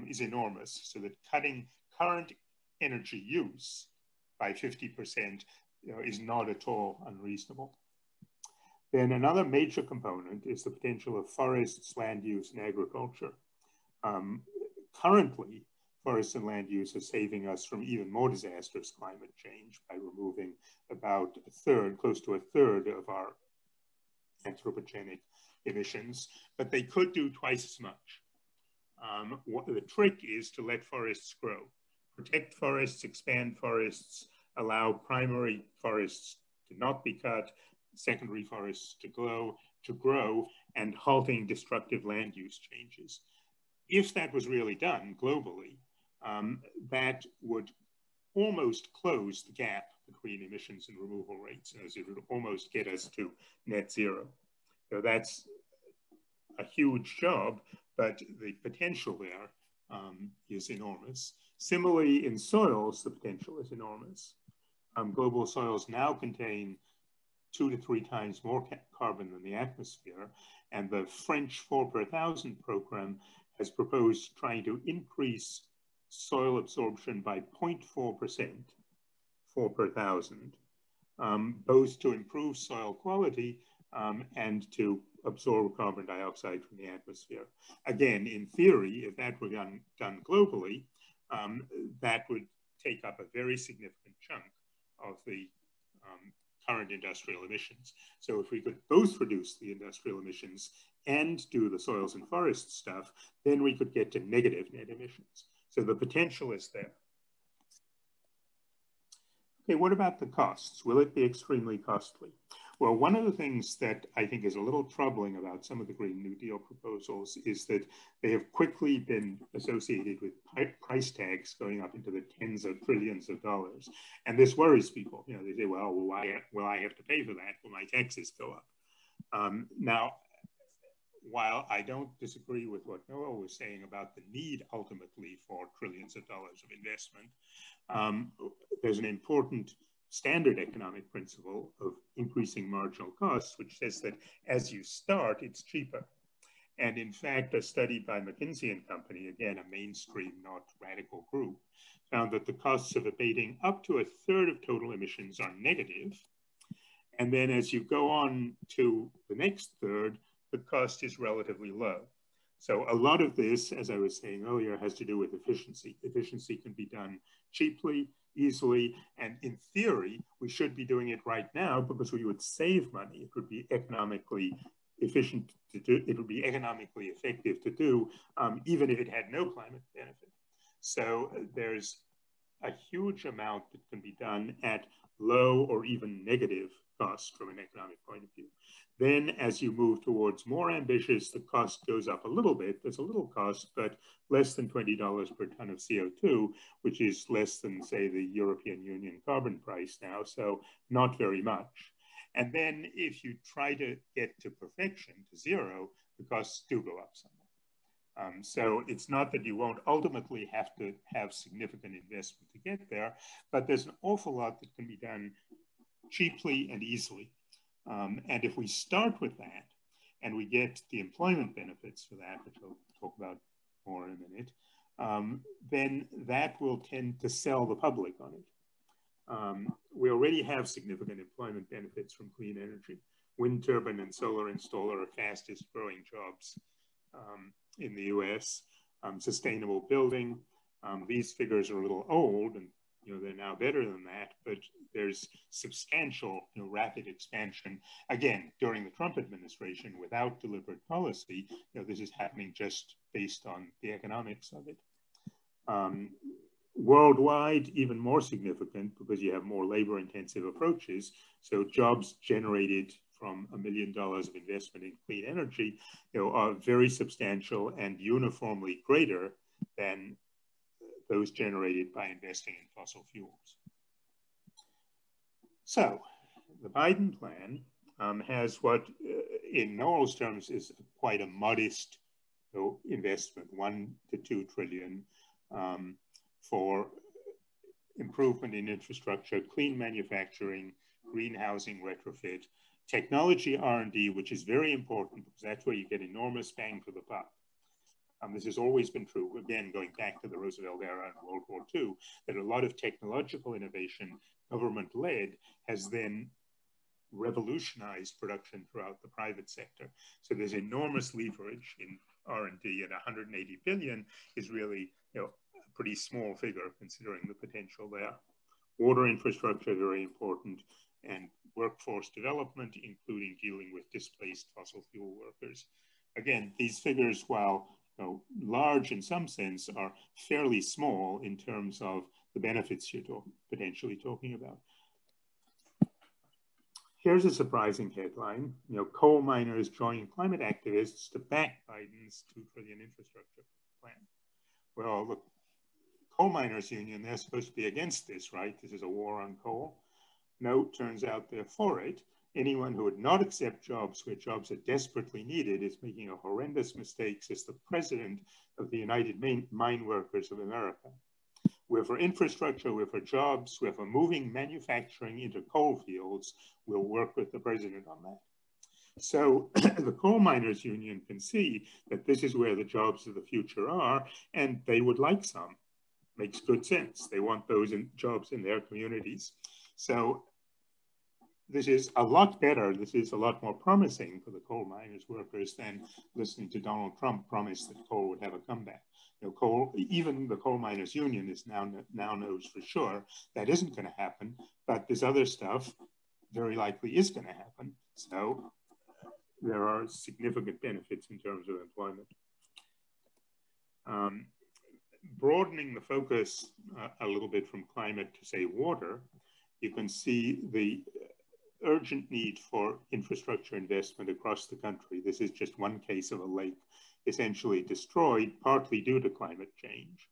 [SPEAKER 5] is enormous, so that cutting current energy use by 50% is not at all unreasonable. Then another major component is the potential of forests, land use, and agriculture. Currently, forests and land use are saving us from even more disastrous climate change by removing about a third, close to a third of our anthropogenic emissions, but they could do twice as much. What the trick is to let forests grow, protect forests, expand forests, allow primary forests to not be cut, secondary forests to grow, and halting destructive land use changes. If that was really done globally, that would almost close the gap between emissions and removal rates, as it would almost get us to net zero. So that's a huge job, but the potential there is enormous. Similarly, in soils, the potential is enormous. Global soils now contain 2 to 3 times more carbon than the atmosphere, and the French 4 per 1,000 program has proposed trying to increase soil absorption by 0.4%, 4 per 1,000, both to improve soil quality and to absorb carbon dioxide from the atmosphere. Again, in theory, if that were done globally, that would take up a very significant chunk of the current industrial emissions. So if we could both reduce the industrial emissions and do the soils and forests stuff, then we could get to negative net emissions. So the potential is there. Okay, what about the costs? Will it be extremely costly? Well, one of the things that I think is a little troubling about some of the Green New Deal proposals is that they have quickly been associated with price tags going up into the tens of trillions of dollars. And this worries people. You know, they say, well, why will I have to pay for that? Will my taxes go up? Now, while I don't disagree with what Noel was saying about the need ultimately for trillions of dollars of investment, there's an important standard economic principle of increasing marginal costs, which says that as you start, it's cheaper. And in fact, a study by McKinsey and Company, again, a mainstream, not radical group, found that the costs of abating up to a third of total emissions are negative. And then as you go on to the next third, the cost is relatively low. So a lot of this, as I was saying earlier, has to do with efficiency. Efficiency can be done cheaply, easily, and in theory, we should be doing it right now because we would save money. It would be economically efficient to do, it would be economically effective to do, even if it had no climate benefit. So there's a huge amount that can be done at low or even negative cost from an economic point of view. Then as you move towards more ambitious, the cost goes up a little bit. There's a little cost, but less than $20 per ton of CO2, which is less than, say, the European Union carbon price now, so not very much. And then if you try to get to perfection, to zero, the costs do go up somewhat. So it's not that you won't ultimately have to have significant investment to get there, but there's an awful lot that can be done cheaply and easily. And if we start with that and we get the employment benefits for that, which I'll talk about more in a minute, then that will tend to sell the public on it. We already have significant employment benefits from clean energy. Wind turbine and solar installer are fastest growing jobs in the US. Sustainable building, these figures are a little old and they're now better than that, but there's substantial, rapid expansion. Again, during the Trump administration, without deliberate policy, this is happening just based on the economics of it. Worldwide, even more significant because you have more labor-intensive approaches. So jobs generated from $1 million of investment in clean energy, are very substantial and uniformly greater than those generated by investing in fossil fuels. So the Biden plan has what, in Noel's terms, is quite a modest investment, 1 to 2 trillion for improvement in infrastructure, clean manufacturing, green housing retrofit, technology R&D, which is very important because that's where you get enormous bang for the buck. This has always been true, again, going back to the Roosevelt era and World War II, that a lot of technological innovation, government-led, has then revolutionized production throughout the private sector. So there's enormous leverage in R&D, and 180 billion is really, a pretty small figure considering the potential there. Water infrastructure, very important, and workforce development, including dealing with displaced fossil fuel workers. Again, these figures, while large in some sense, are fairly small in terms of the benefits you're potentially talking about. Here's a surprising headline. Coal miners join climate activists to back Biden's $2 trillion infrastructure plan. Well, look, coal miners union, they're supposed to be against this, right? This is a war on coal. No, turns out they're for it. Anyone who would not accept jobs where jobs are desperately needed is making a horrendous mistake as the president of the United Mine Workers of America. We're for infrastructure, we're for jobs, we're for moving manufacturing into coal fields. We'll work with the president on that. So the coal miners union can see that this is where the jobs of the future are, and they would like some. Makes good sense. They want those jobs in their communities. So this is a lot better. This is a lot more promising for the coal miners workers than listening to Donald Trump promise that coal would have a comeback. Even the coal miners union is now knows for sure that isn't going to happen, but this other stuff very likely is going to happen. So there are significant benefits in terms of employment. Broadening the focus a little bit from climate to, say, water, you can see the urgent need for infrastructure investment across the country. This is just one case of a lake essentially destroyed, partly due to climate change.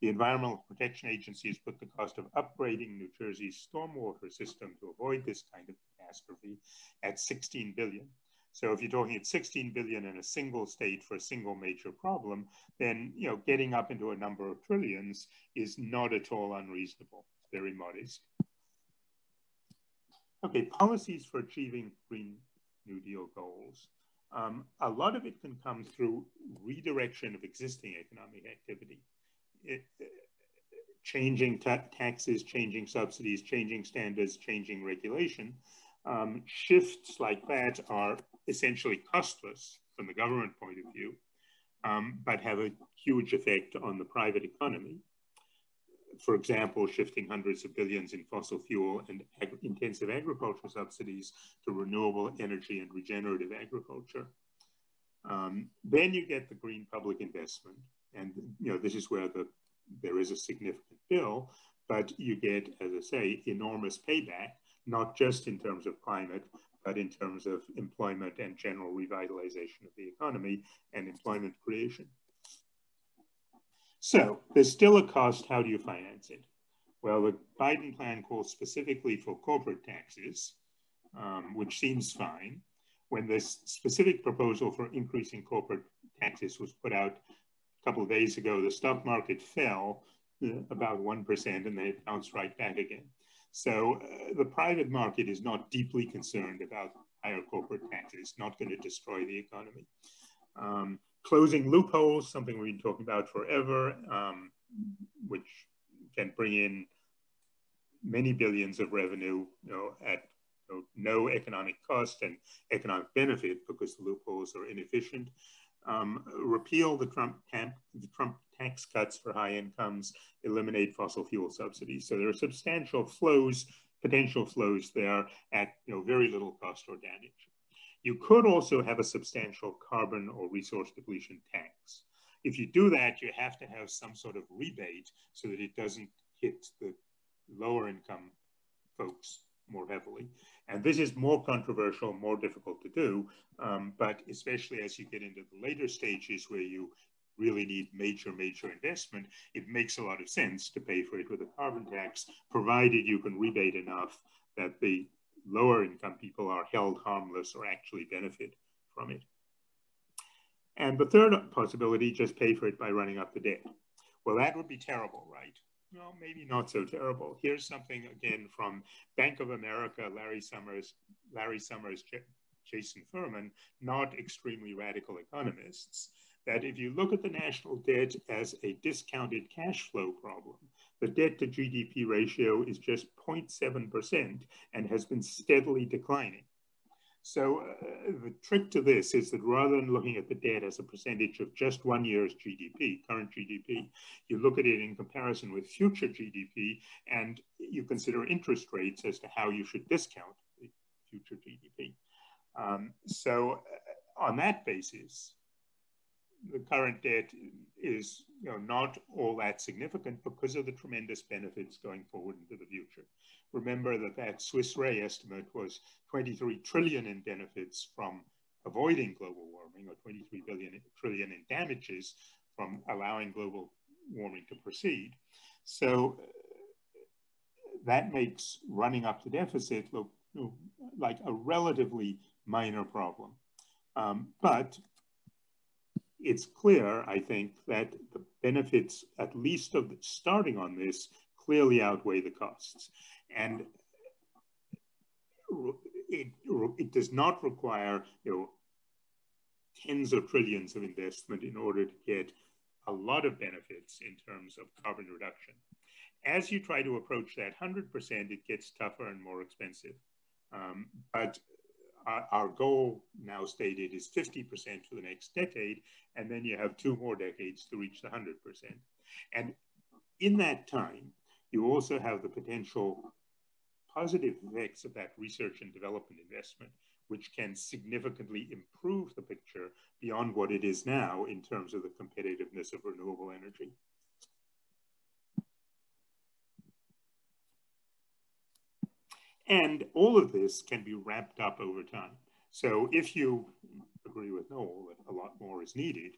[SPEAKER 5] The Environmental Protection Agency has put the cost of upgrading New Jersey's stormwater system to avoid this kind of catastrophe at $16 billion. So if you're talking at $16 billion in a single state for a single major problem, then getting up into a number of trillions is not at all unreasonable, very modest. Okay, policies for achieving Green New Deal goals. A lot of it can come through redirection of existing economic activity. Changing taxes, changing subsidies, changing standards, changing regulation. Shifts like that are essentially costless from the government point of view, but have a huge effect on the private economy. For example, shifting hundreds of billions in fossil fuel and intensive agricultural subsidies to renewable energy and regenerative agriculture. Then you get the green public investment. And this is where there is a significant bill, but you get, as I say, enormous payback, not just in terms of climate, but in terms of employment and general revitalization of the economy and employment creation. So there's still a cost. How do you finance it? Well, the Biden plan calls specifically for corporate taxes, which seems fine. When this specific proposal for increasing corporate taxes was put out a couple of days ago, the stock market fell about 1%, and then it bounced right back again. So the private market is not deeply concerned about higher corporate taxes, not going to destroy the economy. Closing loopholes, something we've been talking about forever, which can bring in many billions of revenue at no economic cost and economic benefit because the loopholes are inefficient. Repeal the Trump tax cuts for high incomes, eliminate fossil fuel subsidies. So there are substantial flows, potential flows there at very little cost or damage. You could also have a substantial carbon or resource depletion tax. if you do that, you have to have some sort of rebate so that it doesn't hit the lower income folks more heavily. And this is more controversial, more difficult to do, but especially as you get into the later stages where you really need major investment, it makes a lot of sense to pay for it with a carbon tax, provided you can rebate enough that the lower income people are held harmless or actually benefit from it. And the third possibility, just pay for it by running up the debt. Well, that would be terrible, right? No, maybe not so terrible. Here's something again from Bank of America, Larry Summers, Jason Furman, not extremely radical economists, that if you look at the national debt as a discounted cash flow problem, the debt to GDP ratio is just 0.7% and has been steadily declining. So the trick to this is that rather than looking at the debt as a percentage of just 1 year's GDP, current GDP, you look at it in comparison with future GDP, and you consider interest rates as to how you should discount the future GDP. So on that basis, the current debt is not all that significant because of the tremendous benefits going forward into the future. Remember that Swiss Re estimate was 23 trillion in benefits from avoiding global warming, or 23 trillion in damages from allowing global warming to proceed. So that makes running up the deficit look like a relatively minor problem. But it's clear, I think, that the benefits, at least of starting on this, clearly outweigh the costs. And it does not require tens of trillions of investment in order to get a lot of benefits in terms of carbon reduction. As you try to approach that 100%, it gets tougher and more expensive. But our goal now stated is 50% for the next decade, and then you have 2 more decades to reach the 100%. And in that time, you also have the potential positive effects of that research and development investment, which can significantly improve the picture beyond what it is now in terms of the competitiveness of renewable energy. And all of this can be wrapped up over time. So if you agree with Noel that a lot more is needed,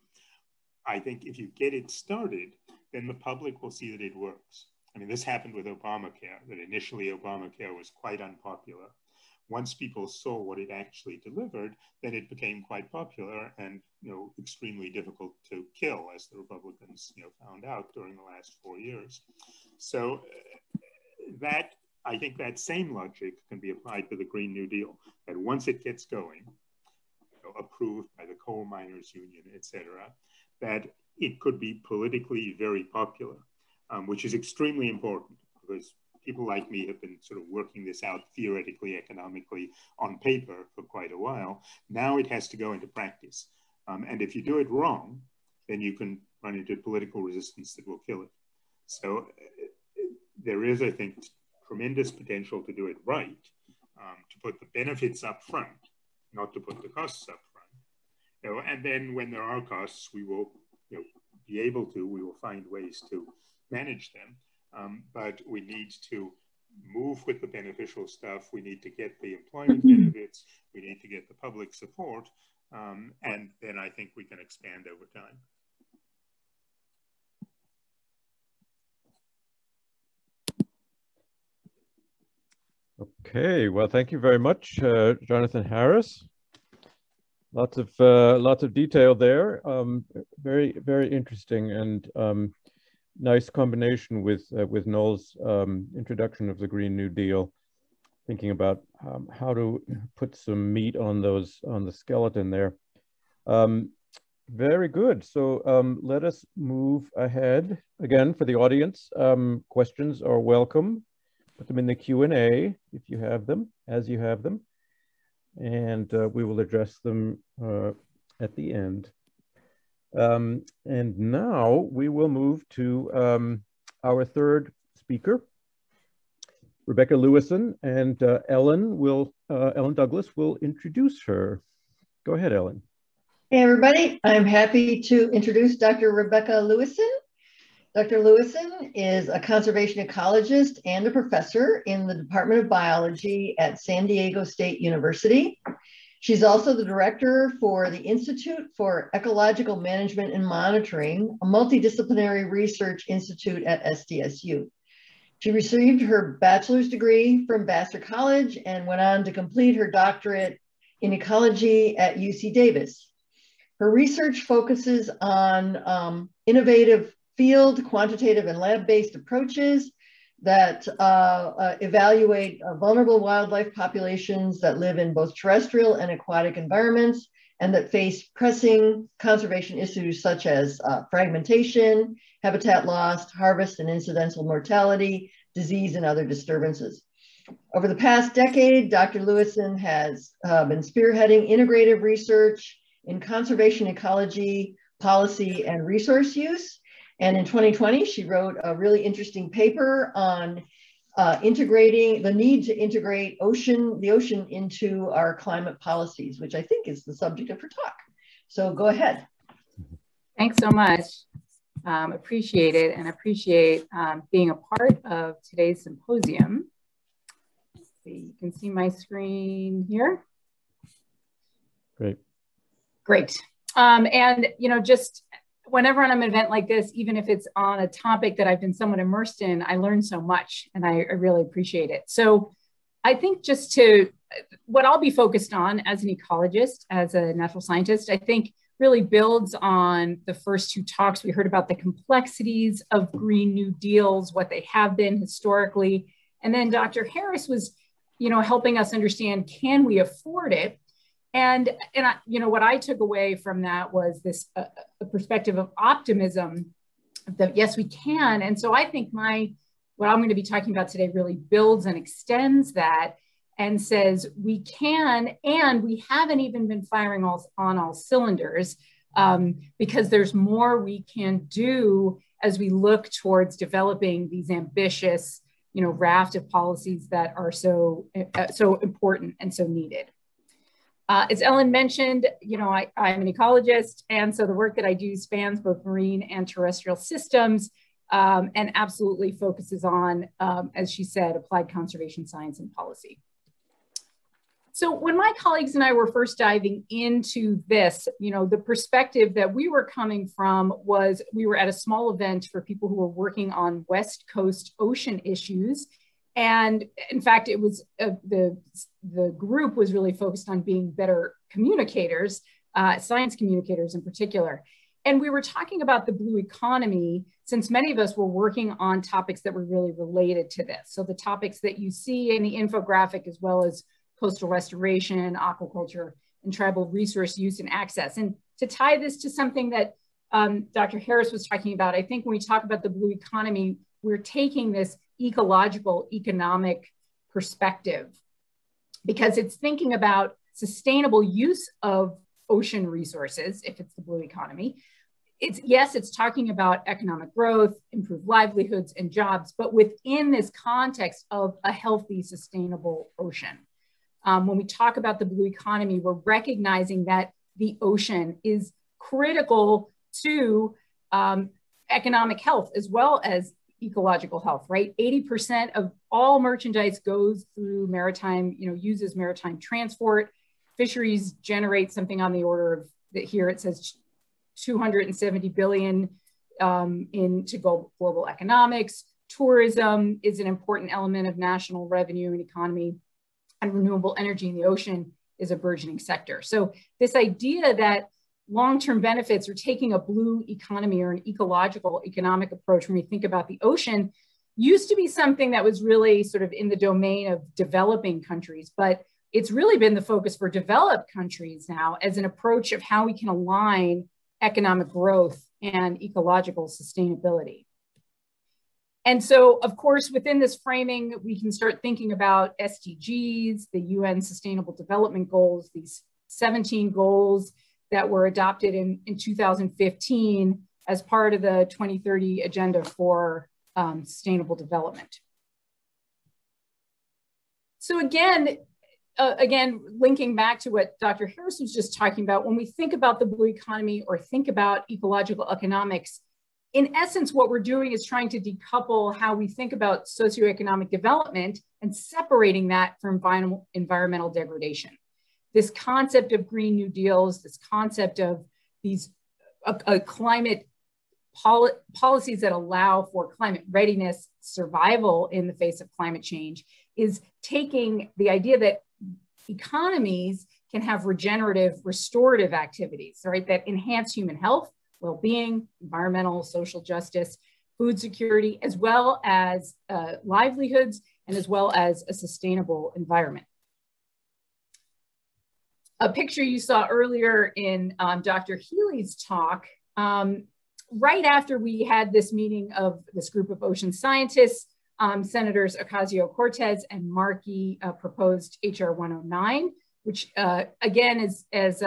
[SPEAKER 5] I think if you get it started, then the public will see that it works. I mean, this happened with Obamacare, that initially Obamacare was quite unpopular. Once people saw what it actually delivered, then it became quite popular and extremely difficult to kill, as the Republicans found out during the last 4 years. So I think that same logic can be applied to the Green New Deal, that once it gets going, approved by the coal miners union, et cetera, that it could be politically very popular, which is extremely important because people like me have been sort of working this out theoretically, economically, on paper for quite a while. Now it has to go into practice. And if you do it wrong, then you can run into political resistance that will kill it. So there is, I think, tremendous potential to do it right, to put the benefits up front, not to put the costs up front. And then when there are costs, we will we will find ways to manage them. But we need to move with the beneficial stuff. We need to get the employment benefits. We need to get the public support. And then I think we can expand over time.
[SPEAKER 1] Okay, well, thank you very much, Jonathan Harris. Lots of detail there. Very, very interesting and nice combination with Noel's introduction of the Green New Deal, thinking about how to put some meat on the skeleton there. Very good. So let us move ahead. Again, for the audience, questions are welcome. Put them in the Q&A if you have them, as you have them, and we will address them at the end. And now we will move to our third speaker, Rebecca Lewison, and Ellen Douglas will introduce her. Go ahead, Ellen.
[SPEAKER 6] Hey everybody, I'm happy to introduce Dr. Rebecca Lewison. Dr. Lewison is a conservation ecologist and a professor in the Department of Biology at San Diego State University. She's also the director for the Institute for Ecological Management and Monitoring, a multidisciplinary research institute at SDSU. She received her bachelor's degree from Vassar College and went on to complete her doctorate in ecology at UC Davis. Her research focuses on innovative field, quantitative, and lab-based approaches that evaluate vulnerable wildlife populations that live in both terrestrial and aquatic environments and that face pressing conservation issues such as fragmentation, habitat loss, harvest and incidental mortality, disease, and other disturbances. Over the past decade, Dr. Lewison has been spearheading integrative research in conservation ecology, policy, and resource use. And in 2020, she wrote a really interesting paper on integrating the need to integrate the ocean into our climate policies, which I think is the subject of her talk. So go ahead.
[SPEAKER 7] Thanks so much. Appreciate it, and appreciate being a part of today's symposium. Let's see, you can see my screen here.
[SPEAKER 1] Great.
[SPEAKER 7] Great. And, you know, just whenever I'm at an event like this, even if it's on a topic that I've been somewhat immersed in, I learn so much, and I really appreciate it. So I think just what I'll be focused on as an ecologist, as a natural scientist, I think really builds on the first two talks. We heard about the complexities of Green New Deals, what they have been historically. And then Dr. Harris was, you know, helping us understand, can we afford it? And I, you know, what I took away from that was this a perspective of optimism that yes, we can. And so I think what I'm going to be talking about today really builds and extends that and says we can, and we haven't even been firing on all cylinders because there's more we can do as we look towards developing these ambitious, you know, raft of policies that are so important and so needed. As Ellen mentioned, you know, I'm an ecologist, and so the work that I do spans both marine and terrestrial systems, and absolutely focuses on, as she said, applied conservation science and policy. So when my colleagues and I were first diving into this, you know, the perspective that we were coming from was we were at a small event for people who were working on West Coast ocean issues. And in fact, it was the group was really focused on being better communicators, science communicators in particular. And we were talking about the blue economy, since many of us were working on topics that were really related to this. So the topics that you see in the infographic, as well as coastal restoration, aquaculture, and tribal resource use and access. And to tie this to something that Dr. Harris was talking about, I think when we talk about the blue economy, we're taking this ecological economic perspective because it's thinking about sustainable use of ocean resources, if it's the blue economy. It's talking about economic growth, improved livelihoods and jobs, but within this context of a healthy, sustainable ocean. When we talk about the blue economy, we're recognizing that the ocean is critical to economic health as well as ecological health, right? 80% of all merchandise goes through maritime, you know, uses maritime transport. Fisheries generate something on the order of, here it says 270 billion into global economics. Tourism is an important element of national revenue and economy, and renewable energy in the ocean is a burgeoning sector. So this idea that long-term benefits or taking a blue economy or an ecological economic approach when we think about the ocean used to be something that was really sort of in the domain of developing countries, but it's really been the focus for developed countries now as an approach of how we can align economic growth and ecological sustainability. And so, of course, within this framing, we can start thinking about SDGs, the UN Sustainable Development Goals, these 17 goals that were adopted in 2015 as part of the 2030 Agenda for Sustainable Development. So again, again, linking back to what Dr. Harris was just talking about, when we think about the blue economy or think about ecological economics, in essence, what we're doing is trying to decouple how we think about socioeconomic development and separating that from environmental degradation. This concept of Green New Deals, this concept of these climate policies that allow for climate readiness, survival in the face of climate change, is taking the idea that economies can have regenerative, restorative activities, right, that enhance human health, well-being, environmental, social justice, food security, as well as livelihoods, and as well as a sustainable environment. A picture you saw earlier in Dr. Healy's talk, right after we had this meeting of this group of ocean scientists, Senators Ocasio-Cortez and Markey proposed HR 109, which again, as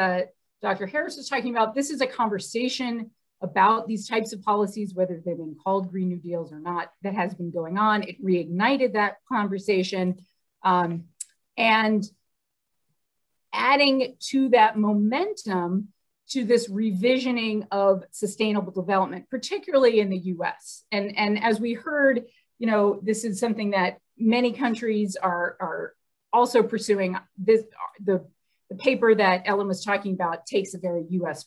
[SPEAKER 7] Dr. Harris was talking about, this is a conversation about these types of policies, whether they've been called Green New Deals or not, that has been going on. It reignited that conversation. And adding to that momentum to this revisioning of sustainable development, particularly in the US. And as we heard, you know, this is something that many countries are also pursuing. The paper that Ellen was talking about takes a very US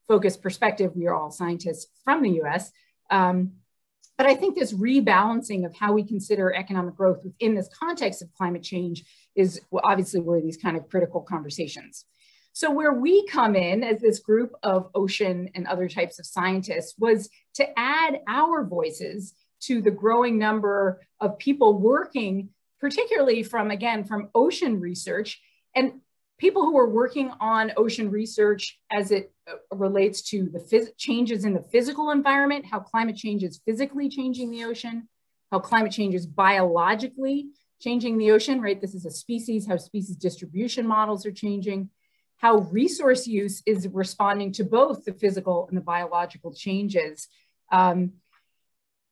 [SPEAKER 7] focused perspective. We are all scientists from the US. But I think this rebalancing of how we consider economic growth within this context of climate change is obviously where these kind of critical conversations. So where we come in as this group of ocean and other types of scientists was to add our voices to the growing number of people working, particularly from, again, from ocean research, and people who are working on ocean research as it relates to the changes in the physical environment, how climate change is physically changing the ocean, how climate change is biologically changing the ocean, right? This is a species, how species distribution models are changing, how resource use is responding to both the physical and the biological changes.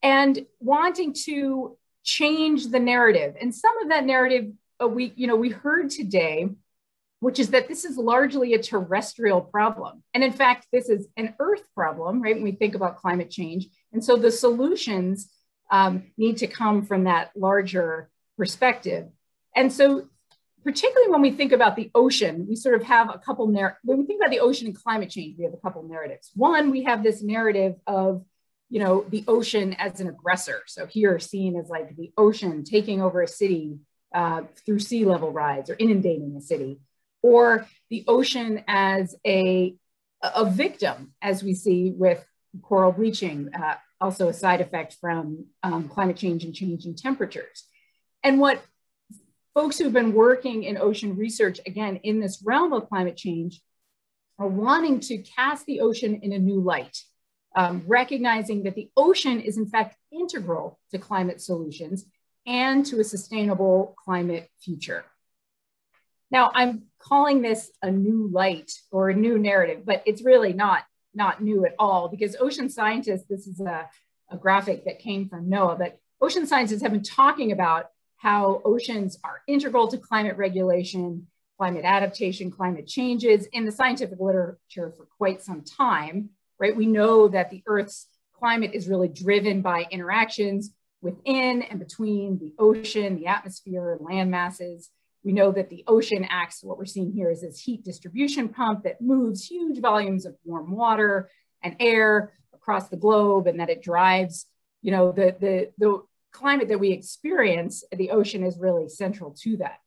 [SPEAKER 7] And wanting to change the narrative. And some of that narrative we heard today, which is that this is largely a terrestrial problem. And in fact, this is an Earth problem, right? When we think about climate change. And so the solutions need to come from that larger perspective. And so particularly when we think about the ocean, we sort of have a couple when we think about the ocean and climate change, we have a couple narratives. One, we have this narrative of the ocean as an aggressor. So here seen as like the ocean taking over a city through sea level rise or inundating a city, or the ocean as a victim, as we see with coral bleaching, also a side effect from climate change and changing temperatures. And what folks who've been working in ocean research, again, in this realm of climate change, are wanting to cast the ocean in a new light. Recognizing that the ocean is in fact integral to climate solutions and to a sustainable climate future. Now, I'm calling this a new light or a new narrative, but it's really not new at all, because ocean scientists, this is a graphic that came from Noel, but ocean scientists have been talking about how oceans are integral to climate regulation, climate adaptation, climate changes in the scientific literature for quite some time. Right? We know that the Earth's climate is really driven by interactions within and between the ocean, the atmosphere, and land masses. We know that the ocean acts, what we're seeing here is this heat distribution pump that moves huge volumes of warm water and air across the globe, and that it drives, the climate that we experience, the ocean is really central to that.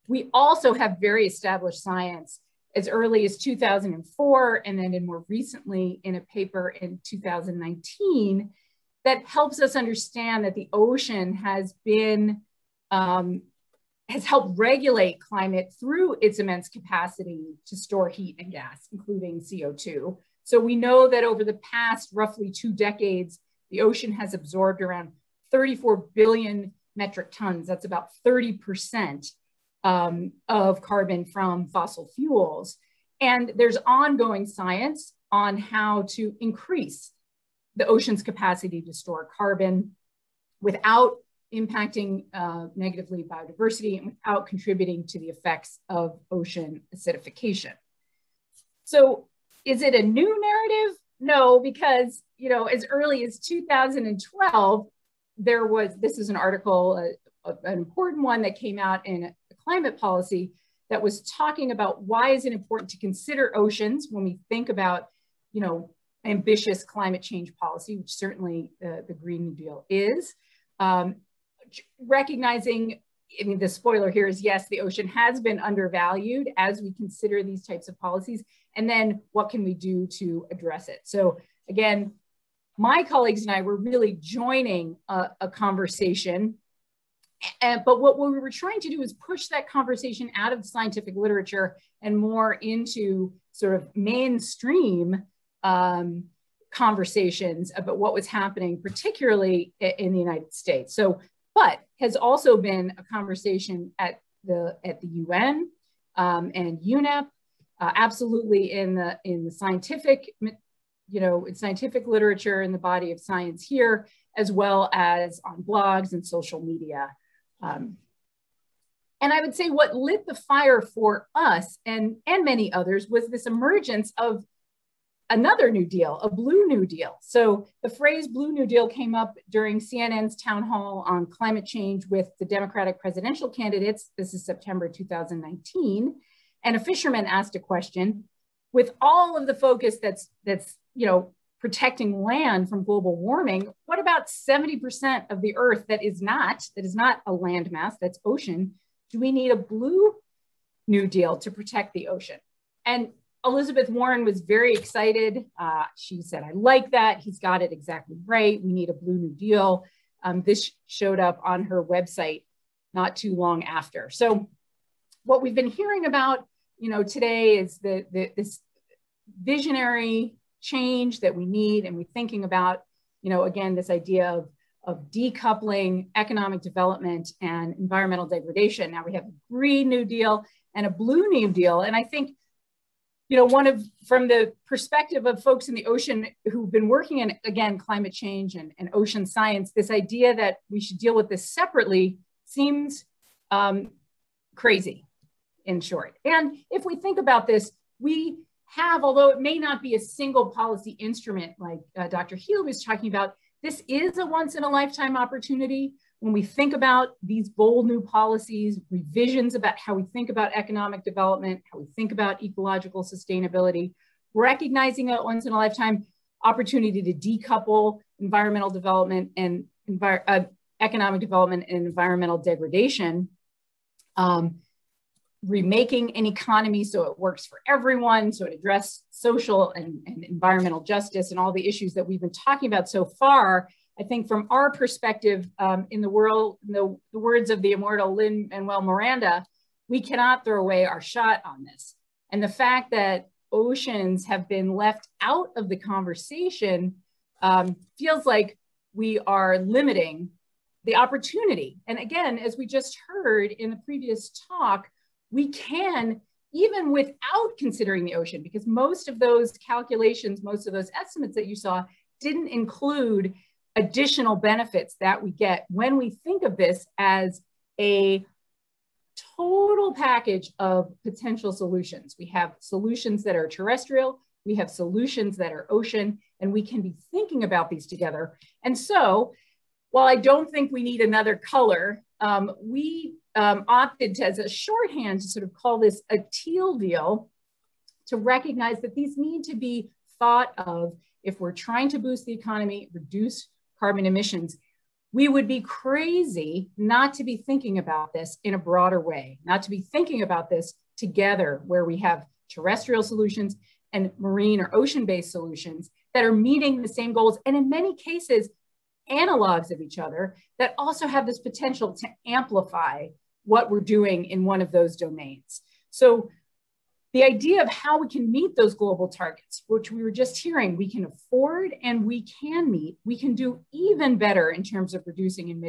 [SPEAKER 7] We also have very established science as early as 2004, and then more recently in a paper in 2019, that helps us understand that the ocean has helped regulate climate through its immense capacity to store heat and gas, including CO2. So we know that over the past roughly 2 decades, the ocean has absorbed around 34 billion metric tons. That's about 30% of carbon from fossil fuels. And there's ongoing science on how to increase the ocean's capacity to store carbon without impacting negatively biodiversity and without contributing to the effects of ocean acidification. So is it a new narrative? No, because, you know, as early as 2012, there was, this is an article, an important one that came out in a climate policy that was talking about why is it important to consider oceans when we think about, you know, ambitious climate change policy, which certainly the Green New Deal is. Recognizing, I mean, the spoiler here is yes, the ocean has been undervalued as we consider these types of policies. And then what can we do to address it? So again, my colleagues and I were really joining a conversation. But what we were trying to do is push that conversation out of the scientific literature and more into sort of mainstream conversations about what was happening, particularly in the United States. So, but has also been a conversation at the UN and UNEP, absolutely in the scientific, you know, in scientific literature in the body of science here, as well as on blogs and social media. And I would say what lit the fire for us and many others was this emergence of another New Deal, a Blue New Deal. So the phrase Blue New Deal came up during CNN's town hall on climate change with the Democratic presidential candidates. This is September 2019. And a fisherman asked a question with all of the focus that's you know, protecting land from global warming. What about 70% of the earth that is not a landmass, that's ocean? Do we need a Blue New Deal to protect the ocean? And Elizabeth Warren was very excited. She said, I like that. He's got it exactly right. We need a Blue New Deal. This showed up on her website not too long after. So what we've been hearing about, you know, today is this visionary change that we need. And we're thinking about, you know, again, this idea of decoupling economic development and environmental degradation. Now we have a Green New Deal and a Blue New Deal. And I think, you know, from the perspective of folks in the ocean who've been working in, again, climate change and ocean science, this idea that we should deal with this separately seems crazy, in short. And if we think about this, we have, although it may not be a single policy instrument like Dr. Healy was talking about, this is a once in a lifetime opportunity. When we think about these bold new policies, revisions about how we think about economic development, how we think about ecological sustainability, recognizing a once in a lifetime opportunity to decouple environmental development and economic development and environmental degradation, remaking an economy so it works for everyone, so it addresses social and environmental justice and all the issues that we've been talking about so far. I think from our perspective in the words of the immortal Lin-Manuel Miranda, we cannot throw away our shot on this. And the fact that oceans have been left out of the conversation feels like we are limiting the opportunity. And again, as we just heard in the previous talk, we can, even without considering the ocean, because most of those calculations, most of those estimates that you saw didn't include additional benefits that we get when we think of this as a total package of potential solutions. We have solutions that are terrestrial, we have solutions that are ocean, and we can be thinking about these together. And so, while I don't think we need another color, we opted as a shorthand to sort of call this a teal deal, to recognize that these need to be thought of if we're trying to boost the economy, reduce carbon emissions. We would be crazy not to be thinking about this in a broader way, not to be thinking about this together, where we have terrestrial solutions and marine or ocean-based solutions that are meeting the same goals, and in many cases, analogs of each other that also have this potential to amplify what we're doing in one of those domains. So the idea of how we can meet those global targets, which we were just hearing, we can afford and we can meet, we can do even better in terms of reducing and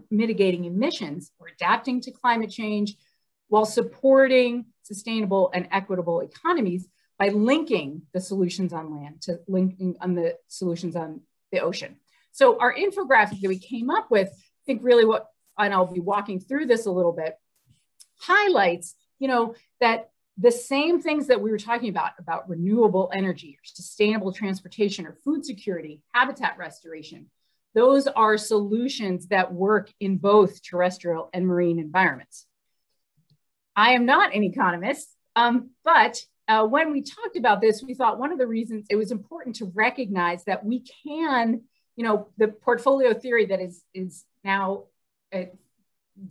[SPEAKER 7] mitigating emissions or adapting to climate change while supporting sustainable and equitable economies by linking the solutions on land to linking on the solutions on the ocean. So our infographic that we came up with think really what, and I'll be walking through this a little bit, highlights, that the same things that we were talking about renewable energy or sustainable transportation or food security, habitat restoration, those are solutions that work in both terrestrial and marine environments. I am not an economist, but when we talked about this, we thought one of the reasons it was important to recognize that we can, the portfolio theory that is now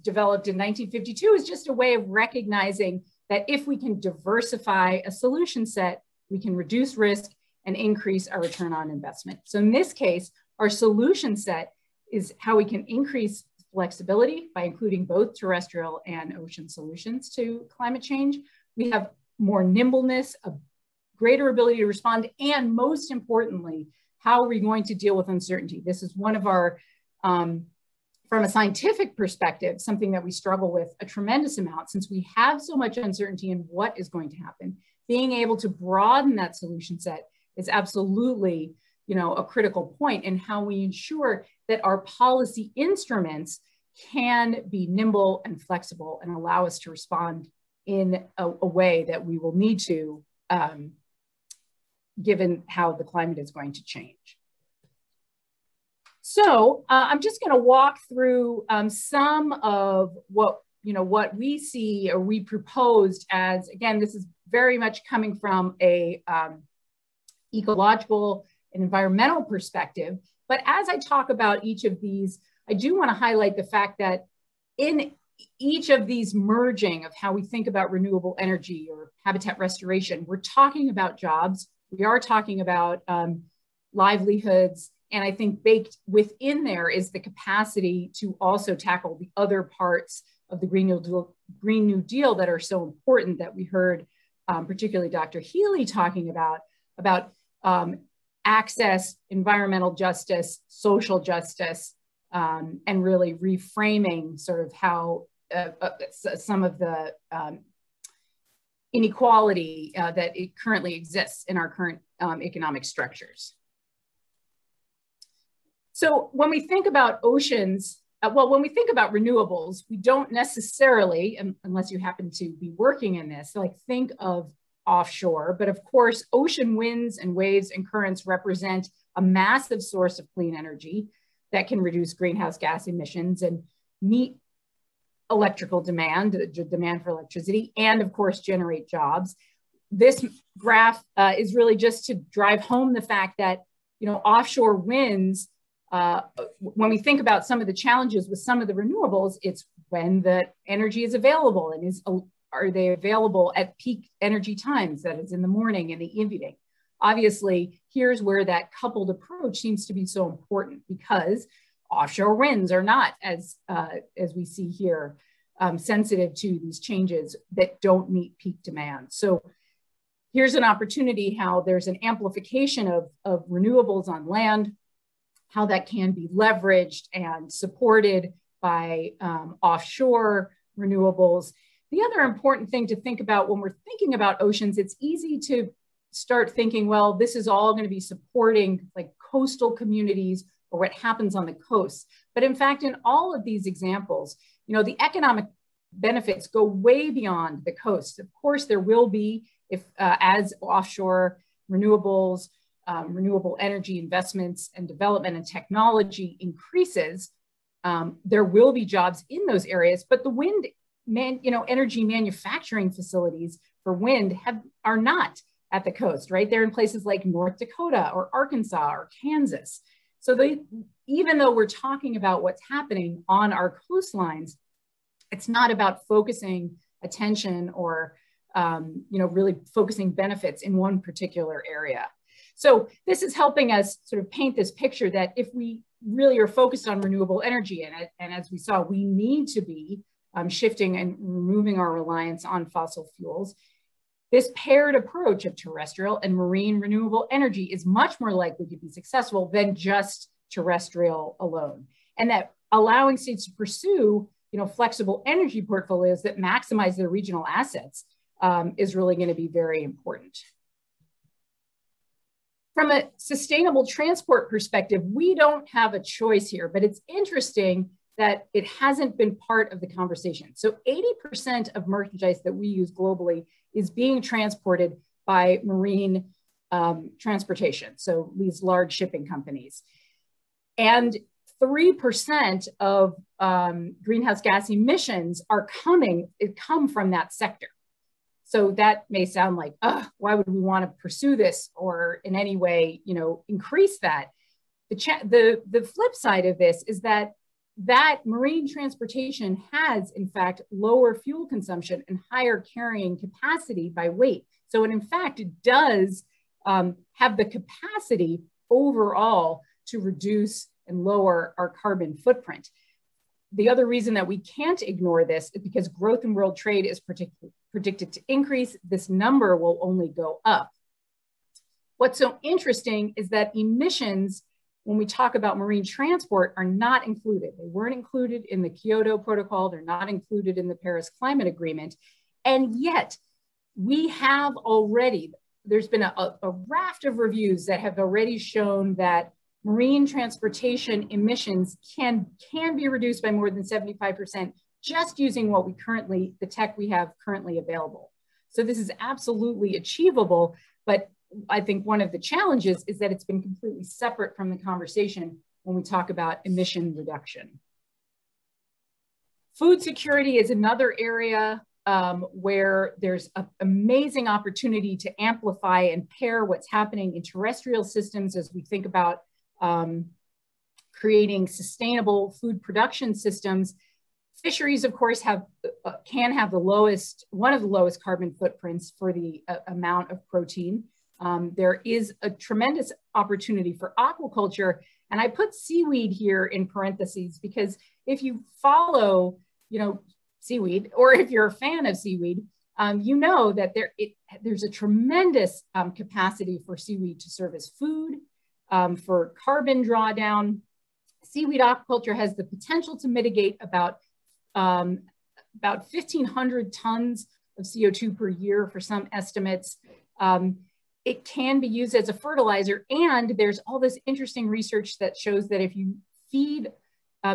[SPEAKER 7] developed in 1952 is just a way of recognizing that if we can diversify a solution set, we can reduce risk and increase our return on investment. So in this case, our solution set is how we can increase flexibility by including both terrestrial and ocean solutions to climate change. We have more nimbleness, a greater ability to respond, and most importantly, how are we going to deal with uncertainty? This is one of our, from a scientific perspective, something that we struggle with a tremendous amount since we have so much uncertainty in what is going to happen. Being able to broaden that solution set is absolutely, a critical point in how we ensure that our policy instruments can be nimble and flexible and allow us to respond in a way that we will need to, given how the climate is going to change. So I'm just going to walk through some of what we see or we proposed as, again, this is very much coming from a ecological and environmental perspective. But as I talk about each of these, I do want to highlight the fact that in each of these merging of how we think about renewable energy or habitat restoration, we're talking about jobs, we are talking about livelihoods, and I think baked within there is the capacity to also tackle the other parts of the Green New Deal that are so important that we heard particularly Dr. Healy talking about access, environmental justice, social justice, and really reframing sort of how some of the inequality that it currently exists in our current economic structures. So when we think about oceans, when we think about renewables, we don't necessarily, unless you happen to be working in this, think of offshore, but of course, ocean winds and waves and currents represent a massive source of clean energy that can reduce greenhouse gas emissions and meet electrical demand, the demand for electricity, and of course, generate jobs. This graph is really just to drive home the fact that, offshore winds, when we think about some of the challenges with some of the renewables, it's when the energy is available and are they available at peak energy times, that is in the morning and the evening. Obviously, here's where that coupled approach seems to be so important because offshore winds are not, as we see here, sensitive to these changes that don't meet peak demand. So here's an opportunity how there's an amplification of renewables on land, how that can be leveraged and supported by offshore renewables. The other important thing to think about when we're thinking about oceans, it's easy to start thinking, well, this is all going to be supporting coastal communities or what happens on the coast. But in fact, in all of these examples, the economic benefits go way beyond the coast. Of course, there will be, as offshore renewables, renewable energy investments and development and technology increases, there will be jobs in those areas, but the wind energy manufacturing facilities for wind are not at the coast, right? They're in places like North Dakota or Arkansas or Kansas. So even though we're talking about what's happening on our coastlines, it's not about focusing attention or really focusing benefits in one particular area. So this is helping us sort of paint this picture that if we really are focused on renewable energy, and as we saw, we need to be shifting and removing our reliance on fossil fuels, this paired approach of terrestrial and marine renewable energy is much more likely to be successful than just terrestrial alone. And that allowing states to pursue flexible energy portfolios that maximize their regional assets is really going to be very important. From a sustainable transport perspective, we don't have a choice here, but it's interesting that it hasn't been part of the conversation. So 80% of merchandise that we use globally is being transported by marine transportation, so these large shipping companies. And 3% of greenhouse gas emissions come from that sector. So that may sound like, why would we want to pursue this or in any way, increase that? The flip side of this is that marine transportation has, in fact, lower fuel consumption and higher carrying capacity by weight. So in fact, it does have the capacity overall to reduce and lower our carbon footprint. The other reason that we can't ignore this is because growth in world trade is predicted to increase. This number will only go up. What's so interesting is that emissions, when we talk about marine transport, are not included. They weren't included in the Kyoto Protocol. They're not included in the Paris Climate Agreement. And yet we have already, there's been a raft of reviews that have already shown that marine transportation emissions can be reduced by more than 75% just using the tech we have currently available. So this is absolutely achievable, but I think one of the challenges is that it's been completely separate from the conversation when we talk about emission reduction. Food security is another area where there's an amazing opportunity to amplify and pair what's happening in terrestrial systems as we think about creating sustainable food production systems. Fisheries, of course, can have one of the lowest carbon footprints for the amount of protein. There is a tremendous opportunity for aquaculture, and I put seaweed here in parentheses because if you follow, seaweed, or if you're a fan of seaweed, you know that there's a tremendous capacity for seaweed to serve as food, for carbon drawdown. Seaweed aquaculture has the potential to mitigate about 1,500 tons of CO2 per year for some estimates. It can be used as a fertilizer, and there's all this interesting research that shows that if you feed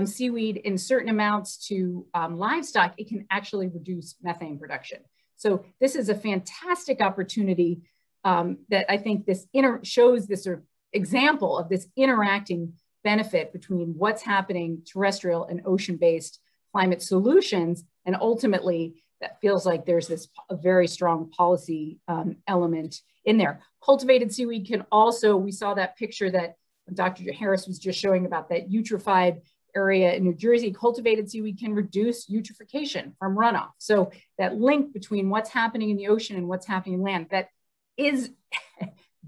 [SPEAKER 7] seaweed in certain amounts to livestock, it can actually reduce methane production. So this is a fantastic opportunity that I think this shows this sort of example of this interacting benefit between what's happening terrestrial and ocean-based climate solutions, and ultimately that feels like there's a very strong policy element in there. Cultivated seaweed can also, we saw that picture that Dr. Harris was just showing about that eutrophied area in New Jersey. Cultivated seaweed can reduce eutrophication from runoff. So that link between what's happening in the ocean and what's happening in land, that is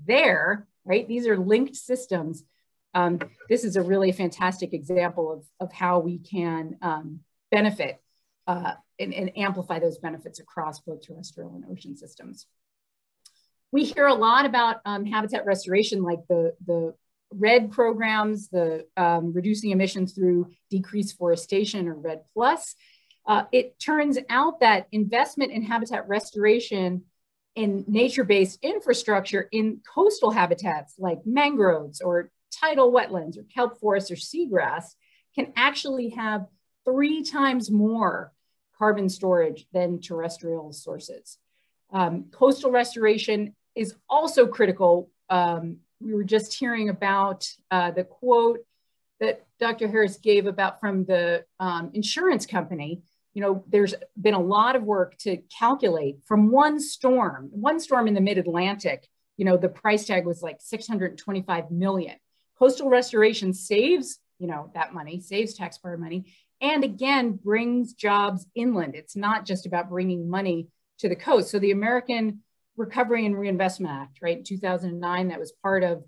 [SPEAKER 7] there, right? These are linked systems. This is a really fantastic example of how we can benefit and amplify those benefits across both terrestrial and ocean systems. We hear a lot about habitat restoration, like the RED programs, the reducing emissions through decreased forestation, or RED+. It turns out that investment in habitat restoration in nature-based infrastructure in coastal habitats like mangroves or tidal wetlands or kelp forests or seagrass can actually have 3 times more carbon storage than terrestrial sources. Coastal restoration is also critical. We were just hearing about the quote that Dr. Harris gave from the insurance company. There's been a lot of work to calculate from one storm in the mid-Atlantic, the price tag was like $625 million. Coastal restoration saves, that money, saves taxpayer money, and again, brings jobs inland. It's not just about bringing money to the coast. So the American Recovery and Reinvestment Act, right, in 2009, that was part of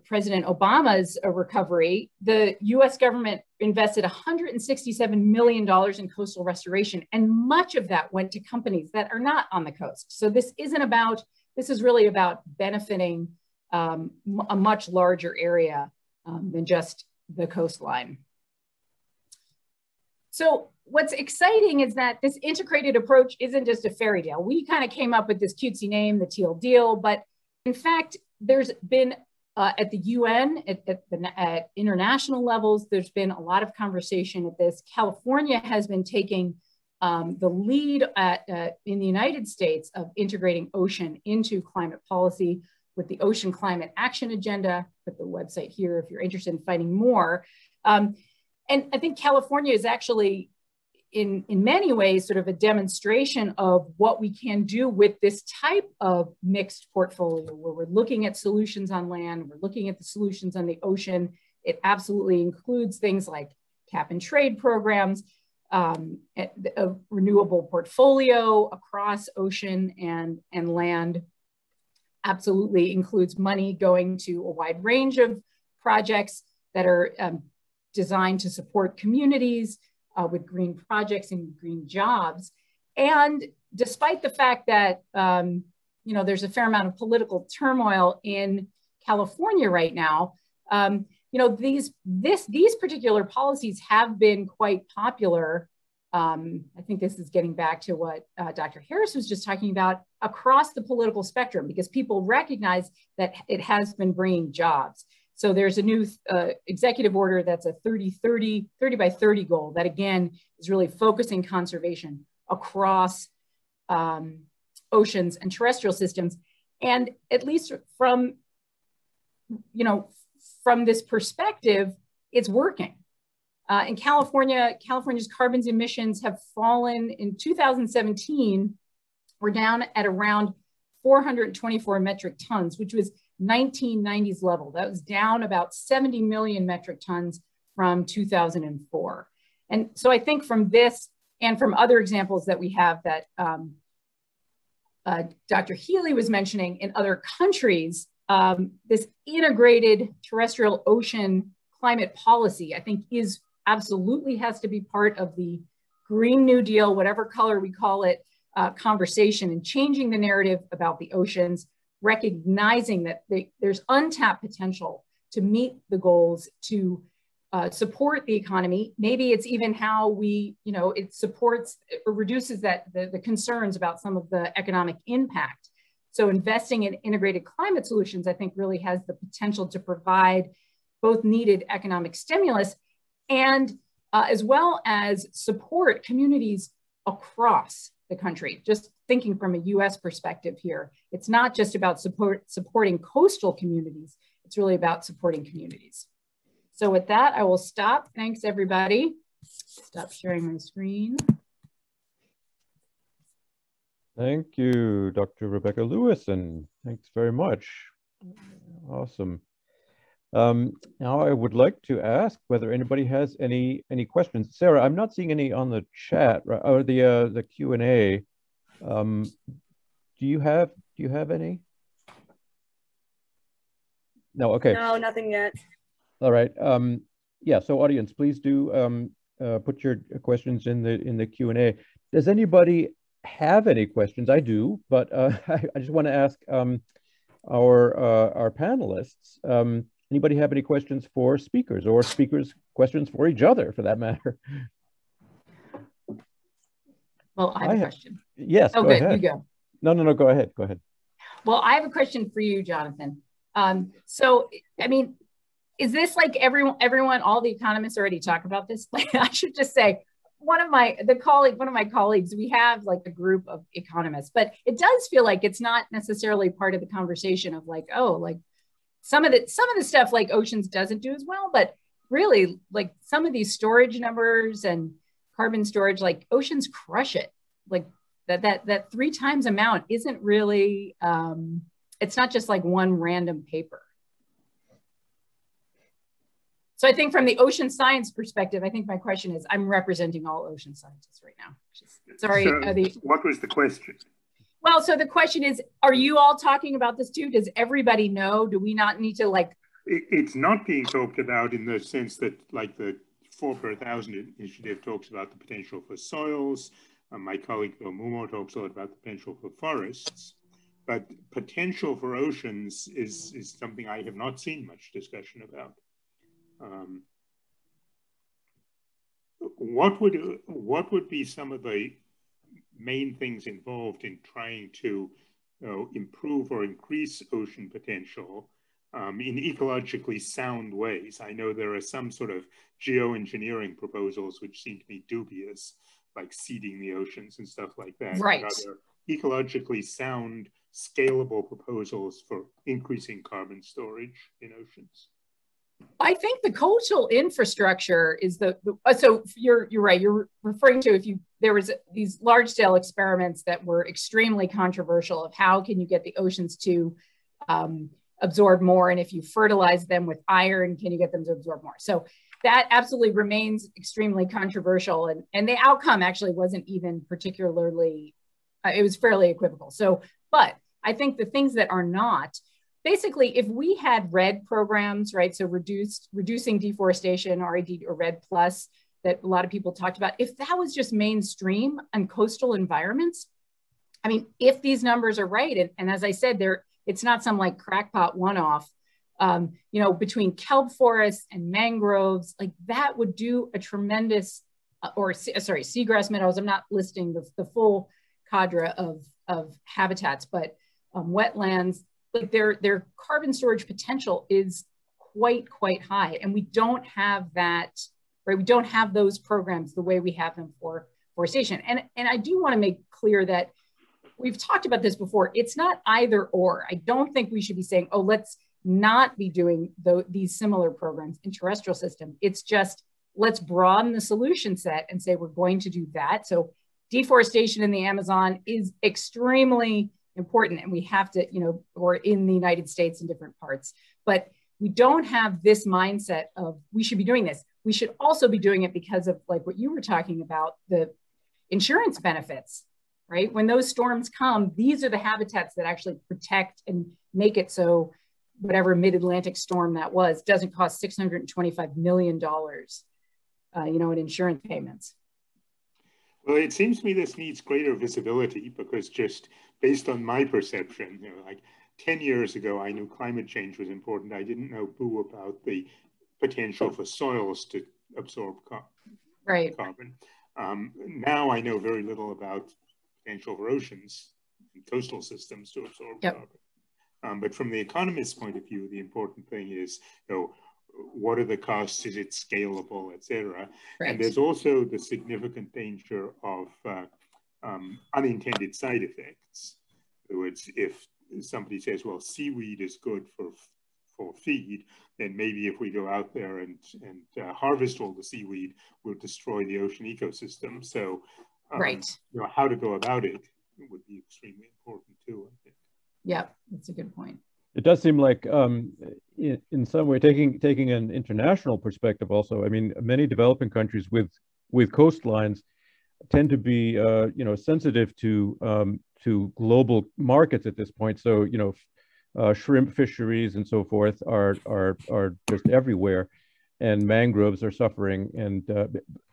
[SPEAKER 7] President Obama's recovery. The U.S. government invested $167 million in coastal restoration, and much of that went to companies that are not on the coast. So this is really about benefiting a much larger area than just the coastline. So what's exciting is that this integrated approach isn't just a fairy tale. We kind of came up with this cutesy name, the Teal Deal, but in fact, there's been At the UN, at international levels, there's been a lot of conversation at this. California has been taking the lead in the United States of integrating ocean into climate policy with the Ocean Climate Action Agenda. Put the website here if you're interested in finding more. And I think California is actually, in many ways, sort of a demonstration of what we can do with this type of mixed portfolio, where we're looking at solutions on land, we're looking at the solutions on the ocean. It absolutely includes things like cap and trade programs, a renewable portfolio across ocean and land. Absolutely includes money going to a wide range of projects that are designed to support communities with green projects and green jobs. And despite the fact that there's a fair amount of political turmoil in California right now, these particular policies have been quite popular. I think this is getting back to what Dr. Harris was just talking about, across the political spectrum, because people recognize that it has been bringing jobs. So there's a new executive order that's a 30 by 30 goal that, again, is really focusing conservation across oceans and terrestrial systems. And at least from this perspective, it's working. In California, California's carbon emissions have fallen. In 2017, we're down at around 424 metric tons, which was 1990s level. That was down about 70 million metric tons from 2004. And so I think from this and from other examples that we have that Dr. Healy was mentioning in other countries, this integrated terrestrial ocean climate policy, I think, absolutely has to be part of the Green New Deal, whatever color we call it, conversation, and changing the narrative about the oceans, recognizing that there's untapped potential to meet the goals, to support the economy. Maybe it's even how it supports or reduces the concerns about some of the economic impact. So investing in integrated climate solutions, I think, really has the potential to provide both needed economic stimulus and as well as support communities across the country. Just thinking from a US perspective here, it's not just about supporting coastal communities, it's really about supporting communities. So with that, I will stop. Thanks, everybody. Stop sharing my screen.
[SPEAKER 1] Thank you, Dr. Rebecca Lewison. Thanks very much. Awesome. Now I would like to ask whether anybody has any questions. Sarah, I'm not seeing any on the chat or the Q&A. Do you have any? No, okay.
[SPEAKER 8] No, nothing yet.
[SPEAKER 1] All right. Yeah, so audience, please do put your questions in the Q&A. Does anybody have any questions? I do, but I just want to ask our panelists. Anybody have any questions for speakers, or speakers questions for each other, for that matter?
[SPEAKER 7] Well, I have a question.
[SPEAKER 1] Yes,
[SPEAKER 7] oh,
[SPEAKER 1] go
[SPEAKER 7] good,
[SPEAKER 1] ahead.
[SPEAKER 7] You go.
[SPEAKER 1] No, go ahead, go ahead.
[SPEAKER 7] Well, I have a question for you, Jonathan. So, I mean, is this like everyone, all the economists already talk about this? Like, I should just say, one of my colleagues, we have like a group of economists, but it does feel like it's not necessarily part of the conversation of like, oh, like some of the stuff like oceans doesn't do as well, but really like some of these storage numbers and carbon storage, like oceans crush it. Like that 3 times amount isn't really, it's not just like one random paper. So I think from the ocean science perspective, I think my question is, I'm representing all ocean scientists right now. Sorry.
[SPEAKER 5] So what was the question?
[SPEAKER 7] Well, so the question is, are you all talking about this too? Does everybody know? Do we not need to like?
[SPEAKER 5] It's not being talked about in the sense that like the 4 per 1,000 initiative talks about the potential for soils. My colleague Bill Mumo talks a lot about the potential for forests. But potential for oceans is something I have not seen much discussion about. What would be some of the main things involved in trying to improve or increase ocean potential in ecologically sound ways. I know there are some sort of geoengineering proposals which seem to be dubious, like seeding the oceans and stuff like that.
[SPEAKER 7] Right.
[SPEAKER 5] But are there ecologically sound, scalable proposals for increasing carbon storage in oceans?
[SPEAKER 7] I think the coastal infrastructure is so you're right. You're referring to there was these large scale experiments that were extremely controversial of how can you get the oceans to absorb more, and if you fertilize them with iron, can you get them to absorb more? So that absolutely remains extremely controversial, and the outcome actually wasn't even particularly. It was fairly equivocal. So, but I think the things that are not. Basically, if we had RED programs, right, so reducing deforestation, RED or RED plus, that a lot of people talked about, if that was just mainstream on coastal environments, I mean, if these numbers are right, and as I said, it's not some like crackpot one-off, you know, between kelp forests and mangroves, like that would do a tremendous, seagrass meadows. I'm not listing the full cadre of habitats, but wetlands. Like their carbon storage potential is quite high, and we don't have that, right? We don't have those programs the way we have them for forestation. And I do want to make clear that we've talked about this before. It's not either or. I don't think we should be saying, oh, let's not be doing these similar programs in terrestrial system. It's just let's broaden the solution set and say we're going to do that. So deforestation in the Amazon is extremely important, and we have to, you know, or in the United States in different parts, but we don't have this mindset of we should be doing this. We should also be doing it because of like what you were talking about, the insurance benefits, right? When those storms come, these are the habitats that actually protect and make it so whatever mid-Atlantic storm that was doesn't cost $625 million, you know, in insurance payments.
[SPEAKER 5] Well, it seems to me this needs greater visibility because just based on my perception, you know, like 10 years ago, I knew climate change was important. I didn't know boo about the potential for soils to absorb carbon. Now I know very little about potential for oceans and coastal systems to absorb carbon. But from the economist's point of view, the important thing is, you know, what are the costs? Is it scalable, et cetera? Right. And there's also the significant danger of unintended side effects. In other words, if somebody says, well, seaweed is good for feed, then maybe if we go out there and harvest all the seaweed, we'll destroy the ocean ecosystem. So, right. You know, how to go about it would be extremely important too, I think.
[SPEAKER 7] Yeah, that's a good point.
[SPEAKER 1] It does seem like, in some way, taking an international perspective also, I mean, many developing countries with coastlines tend to be, you know, sensitive to global markets at this point. So, you know, shrimp fisheries and so forth are just everywhere, and mangroves are suffering. And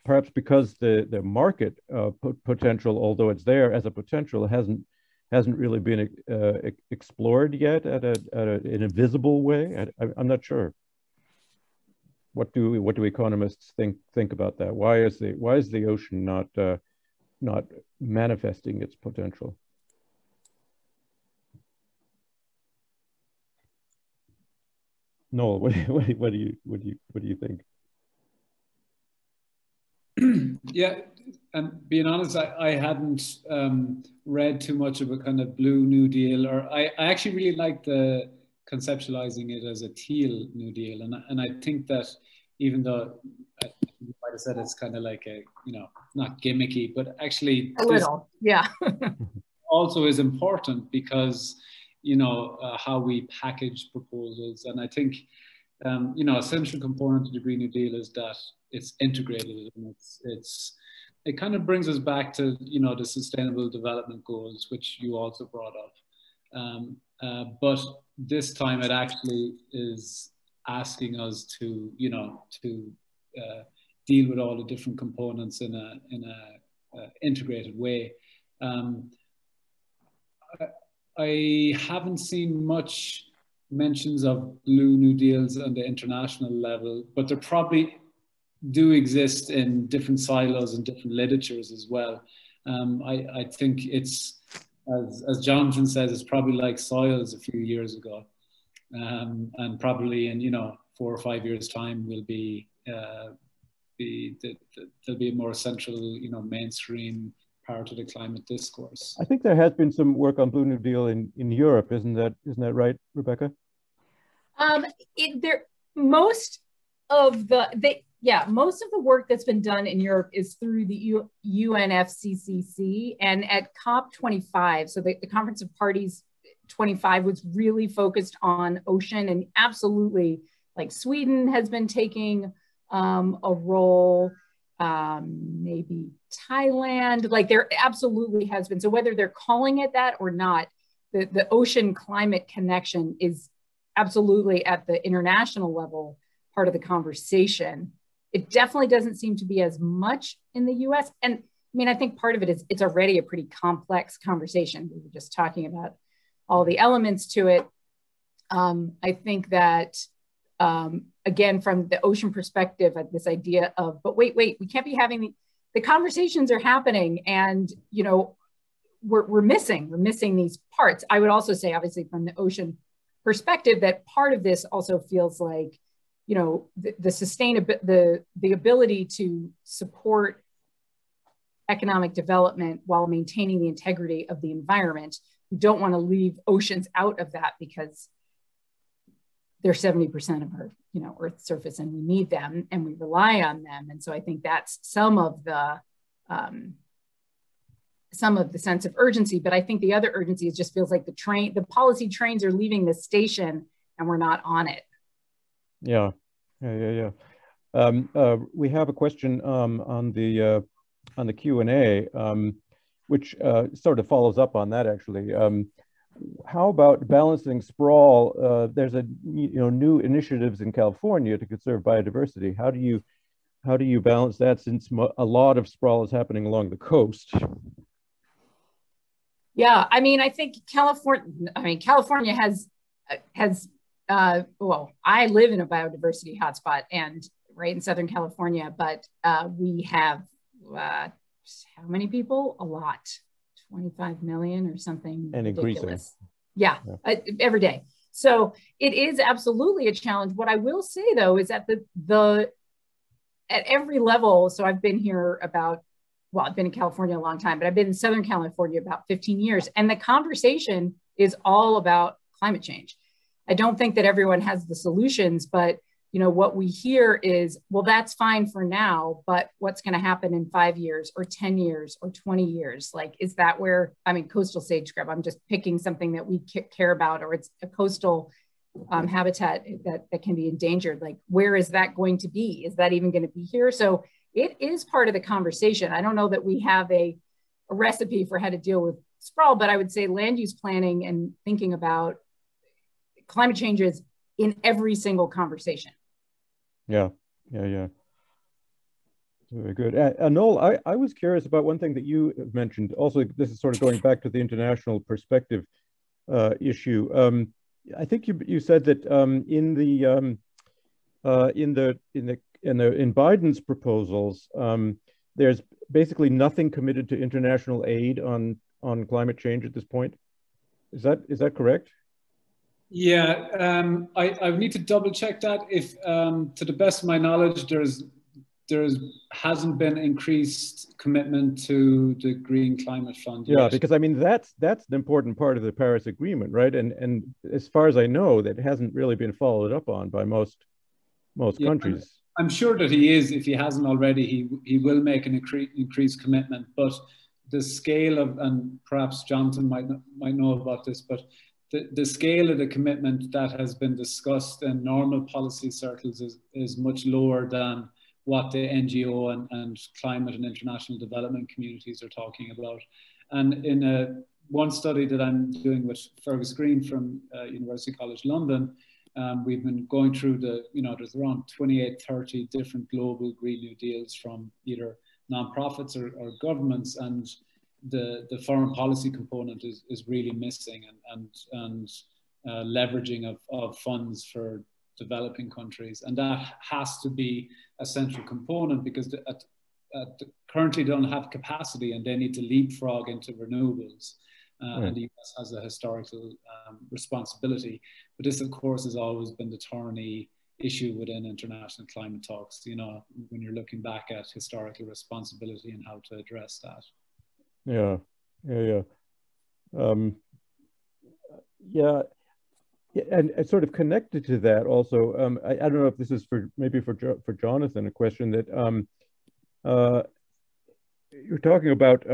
[SPEAKER 1] perhaps because the market potential, although it's there as a potential, hasn't really been explored yet in a visible way. I'm not sure. What do economists think about that? Why is the ocean not manifesting its potential? Noel, what do you think?
[SPEAKER 3] Yeah, and being honest, I hadn't read too much of a kind of blue New Deal, or I actually really like the conceptualizing it as a teal New Deal, and I think that even though you might have said it's kind of like a, you know, not gimmicky, but actually
[SPEAKER 7] a little, yeah,
[SPEAKER 3] also is important because, you know, how we package proposals, and I think you know, a central component of the Green New Deal is that it's integrated, and it kind of brings us back to, you know, the Sustainable Development Goals, which you also brought up. But this time it actually is asking us to, you know, to deal with all the different components in a integrated way. I haven't seen much mentions of blue New Deals on the international level, but there probably do exist in different silos and different literatures as well. I think it's, as Jonathan says, it's probably like soils a few years ago. and probably in 4 or 5 years' time will be there'll be a more central mainstream part of the climate discourse.
[SPEAKER 1] I think there has been some work on Blue New Deal in Europe, isn't that right, Rebecca?
[SPEAKER 7] Most of the work that's been done in Europe is through the UNFCCC, and at COP25, so the Conference of Parties 25 was really focused on ocean, and absolutely, like Sweden has been taking a role, maybe Thailand, like there absolutely has been. So whether they're calling it that or not, the ocean climate connection is absolutely at the international level part of the conversation. It definitely doesn't seem to be as much in the US. And I mean, I think part of it is it's already a pretty complex conversation. We were just talking about all the elements to it. I think that, again, from the ocean perspective, this idea of, but wait, we can't be having the conversations are happening, and we're missing these parts. I would also say, obviously, from the ocean perspective, that part of this also feels like, the ability to support economic development while maintaining the integrity of the environment. We don't want to leave oceans out of that because they're 70% of our, Earth's surface, and we need them and we rely on them. And so I think that's some of the sense of urgency. But I think the other urgency is just feels like the policy trains are leaving the station and we're not on it.
[SPEAKER 1] Yeah. We have a question on the Q&A, which sort of follows up on that, actually. How about balancing sprawl? There's new initiatives in California to conserve biodiversity. How do you balance that, since a lot of sprawl is happening along the coast?
[SPEAKER 7] Yeah, I mean, I think California has well, I live in a biodiversity hotspot and right in Southern California, but we have how many people? A lot, 25 million or something
[SPEAKER 1] and
[SPEAKER 7] ridiculous. Yeah, every day. So it is absolutely a challenge. What I will say though is that at every level. So I've been here I've been in California a long time, but I've been in Southern California about 15 years, and the conversation is all about climate change. I don't think that everyone has the solutions, but what we hear is, well, that's fine for now, but what's going to happen in 5 years or 10 years or 20 years? Like, is that where, coastal sage scrub, I'm just picking something that we care about, or it's a coastal habitat that can be endangered. Like, where is that going to be? Is that even going to be here? So it is part of the conversation. I don't know that we have a recipe for how to deal with sprawl, but I would say land use planning and thinking about climate change is in every single conversation.
[SPEAKER 1] Yeah. Very good. Noel, I was curious about one thing that you mentioned. Also, this is sort of going back to the international perspective issue. I think you said that in Biden's proposals, there's basically nothing committed to international aid on climate change at this point. Is that correct?
[SPEAKER 3] Yeah, I need to double check that. If, to the best of my knowledge, there hasn't been increased commitment to the Green Climate Fund yet.
[SPEAKER 1] Yeah, because that's an important part of the Paris Agreement, right? And as far as I know, that hasn't really been followed up on by most countries.
[SPEAKER 3] I'm sure that he is. If he hasn't already, he will make an increased commitment. But the scale of, and perhaps Jonathan might know about this, but the scale of the commitment that has been discussed in normal policy circles is much lower than what the NGO and climate and international development communities are talking about. And in one study that I'm doing with Fergus Green from University College London, we've been going through there's around 28, 30 different global Green New Deals from either nonprofits or governments, and the foreign policy component is really missing, and leveraging of funds for developing countries. And that has to be a central component, because currently don't have capacity and they need to leapfrog into renewables. and the US has a historical responsibility. But this, of course, has always been the thorny issue within international climate talks, you know, when you're looking back at historical responsibility and how to address that.
[SPEAKER 1] Yeah. And sort of connected to that also, I don't know if this is maybe for Jonathan, a question that you're talking about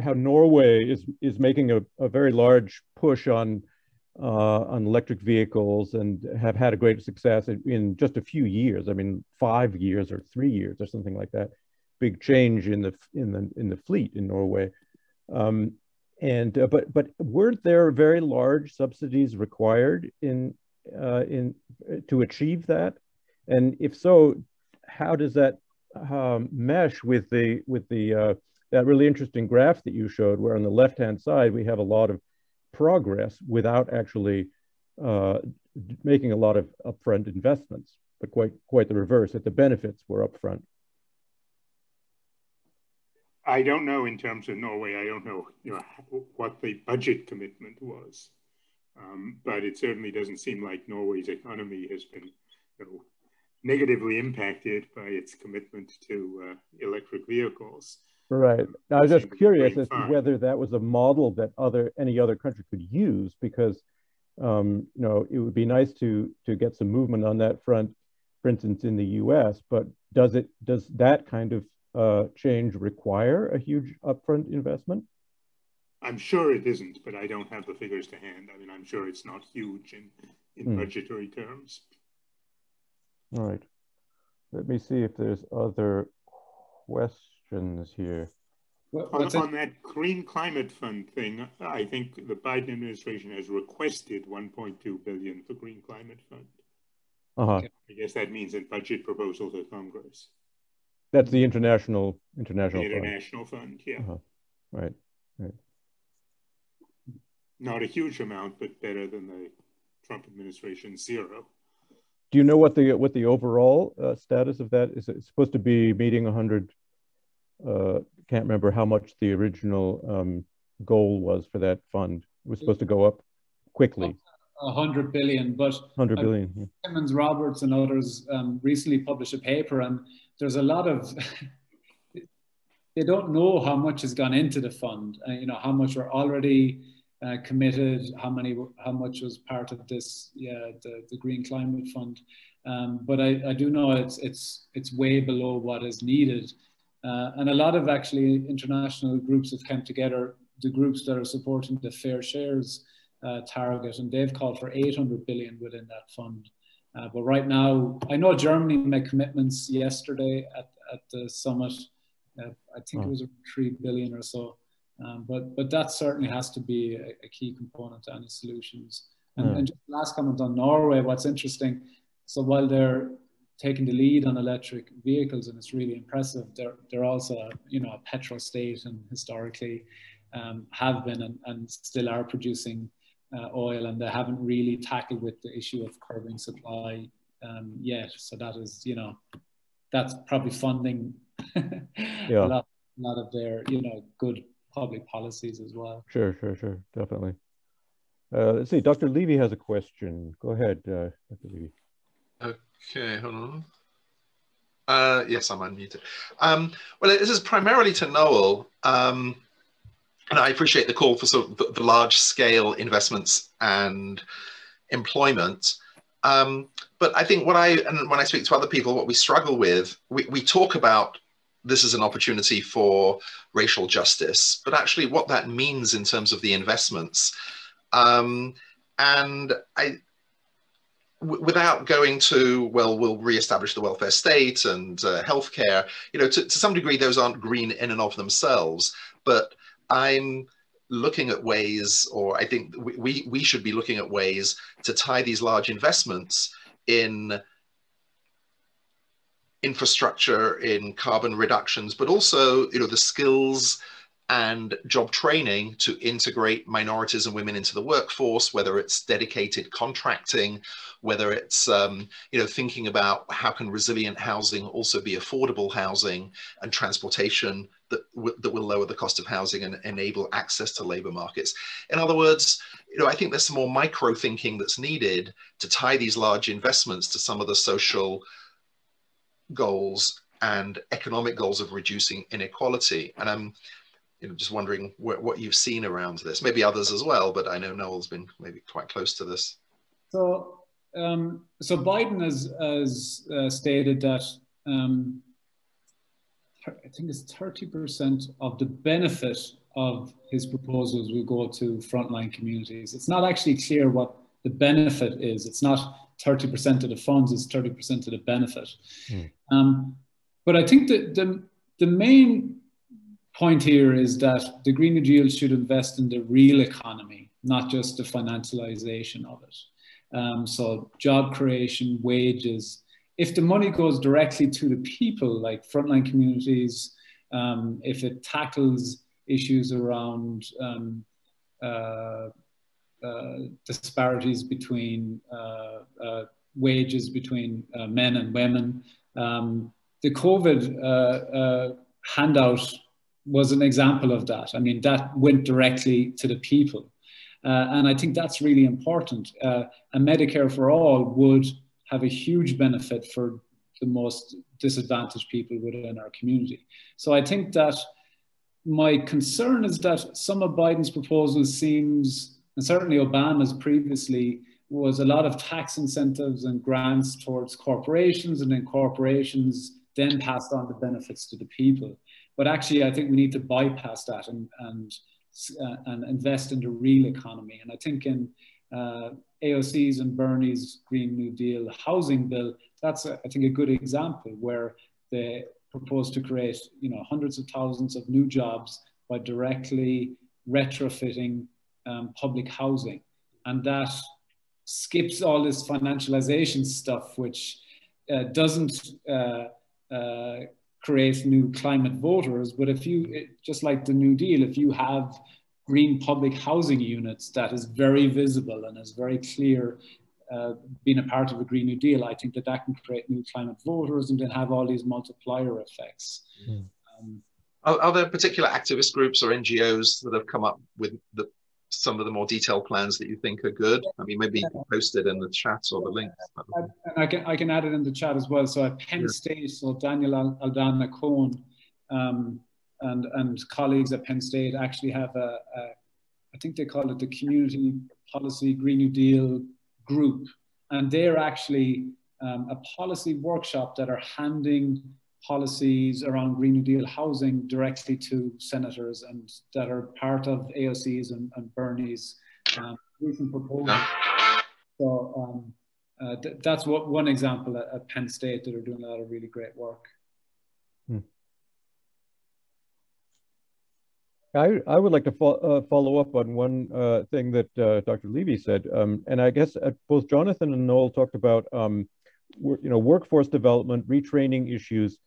[SPEAKER 1] how Norway is making a very large push on electric vehicles and have had a great success in just a few years. I mean, 5 years or 3 years or something like that. Big change in the fleet in Norway. But weren't there very large subsidies required to achieve that? And if so, how does that mesh with that really interesting graph that you showed, where on the left-hand side we have a lot of progress without actually making a lot of upfront investments, but quite the reverse, that the benefits were upfront?
[SPEAKER 5] I don't know in terms of Norway. I don't know, what the budget commitment was, but it certainly doesn't seem like Norway's economy has been, negatively impacted by its commitment to electric vehicles.
[SPEAKER 1] Right. I was just curious as to whether that was a model that any other country could use, because it would be nice to get some movement on that front, for instance, in the US. But does that kind of change require a huge upfront investment?
[SPEAKER 5] I'm sure it isn't, but I don't have the figures to hand. I mean, I'm sure it's not huge in budgetary terms.
[SPEAKER 1] All right. Let me see if there's other questions here.
[SPEAKER 5] On that Green Climate Fund thing, I think the Biden administration has requested $1.2 billion for Green Climate Fund. I guess that means a budget proposal to Congress.
[SPEAKER 1] That's the international
[SPEAKER 5] fund, yeah.
[SPEAKER 1] Right.
[SPEAKER 5] Not a huge amount, but better than the Trump administration's zero.
[SPEAKER 1] Do you know what the overall status of that is? It's supposed to be meeting 100. Can't remember how much the original goal was for that fund. It was supposed to go up quickly.
[SPEAKER 3] 100 billion, but
[SPEAKER 1] 100 billion. Yeah.
[SPEAKER 3] Simmons, Roberts, and others recently published a paper, and there's a lot of they don't know how much has gone into the fund. How much were already committed, how much was part of this, the Green Climate Fund. But I do know it's way below what is needed. And a lot of actually international groups have come together, the groups that are supporting the Fair Shares target, and they've called for 800 billion within that fund. But right now, I know Germany made commitments yesterday at the summit. I think it was 3 billion or so. But that certainly has to be a key component to any solutions. And just last comment on Norway, what's interesting, so while they're taking the lead on electric vehicles, and it's really impressive, they're also a petrol state, and historically have been and still are producing oil, and they haven't really tackled with the issue of curbing supply yet. So that is, that's probably funding a lot of their good public policies as well.
[SPEAKER 1] Sure, definitely. Let's see, Dr. Levy has a question. Go ahead, Dr. Levy.
[SPEAKER 2] Okay, hold on. Yes, I'm unmuted. Well, this is primarily to Noel, and I appreciate the call for sort of the large-scale investments and employment. But I think when I speak to other people, what we struggle with, we talk about this is an opportunity for racial justice, but actually what that means in terms of the investments. And without going to, well, we'll reestablish the welfare state and healthcare, to some degree, those aren't green in and of themselves, but I'm looking at ways, or I think we should be looking at ways to tie these large investments in infrastructure, in carbon reductions, but also, the skills and job training to integrate minorities and women into the workforce, whether it's dedicated contracting, whether it's, thinking about how can resilient housing also be affordable housing, and transportation that will lower the cost of housing and enable access to labor markets. In other words, I think there's some more micro thinking that's needed to tie these large investments to some of the social goals and economic goals of reducing inequality. And I'm just wondering what you've seen around this, maybe others as well, but I know Noel's been maybe quite close to this.
[SPEAKER 3] So Biden has stated that I think it's 30% of the benefit of his proposals will go to frontline communities. It's not actually clear what the benefit is. It's not 30% of the funds, it's 30% of the benefit. But I think that the main point here is that the Green New Deal should invest in the real economy, not just the financialization of it. So job creation, wages. If the money goes directly to the people, like frontline communities, if it tackles issues around disparities between wages between men and women, the COVID handout was an example of that. I mean, that went directly to the people. And I think that's really important. And Medicare for All would have a huge benefit for the most disadvantaged people within our community. So I think that my concern is that some of Biden's proposals seems, and certainly Obama's previously, was a lot of tax incentives and grants towards corporations, and then corporations then passed on the benefits to the people. But actually, I think we need to bypass that and invest in the real economy. And I think in AOC's and Bernie's Green New Deal housing bill, that's I think a good example where they propose to create hundreds of thousands of new jobs by directly retrofitting public housing, and that skips all this financialization stuff, which doesn't create new climate voters. But if you, just like the New Deal, if you have green public housing units that is very visible and is very clear being a part of a Green New Deal, I think that can create new climate voters and then have all these multiplier effects.
[SPEAKER 2] Are there particular activist groups or NGOs that have come up with some of the more detailed plans that you think are good? I mean, maybe you can post it in the chat or the links.
[SPEAKER 3] And I can add it in the chat as well. So at Penn State, so Daniel Aldana Cohen and colleagues at Penn State actually have I think they call it the Community Policy Green New Deal group. And they're actually a policy workshop that are handing policies around Green New Deal housing directly to senators, and that are part of AOC's and Bernie's recent proposal. So that's one example at Penn State that are doing a lot of really great work.
[SPEAKER 1] I would like to follow up on one thing that Dr. Levy said, and I guess both Jonathan and Noel talked about workforce development, retraining issues,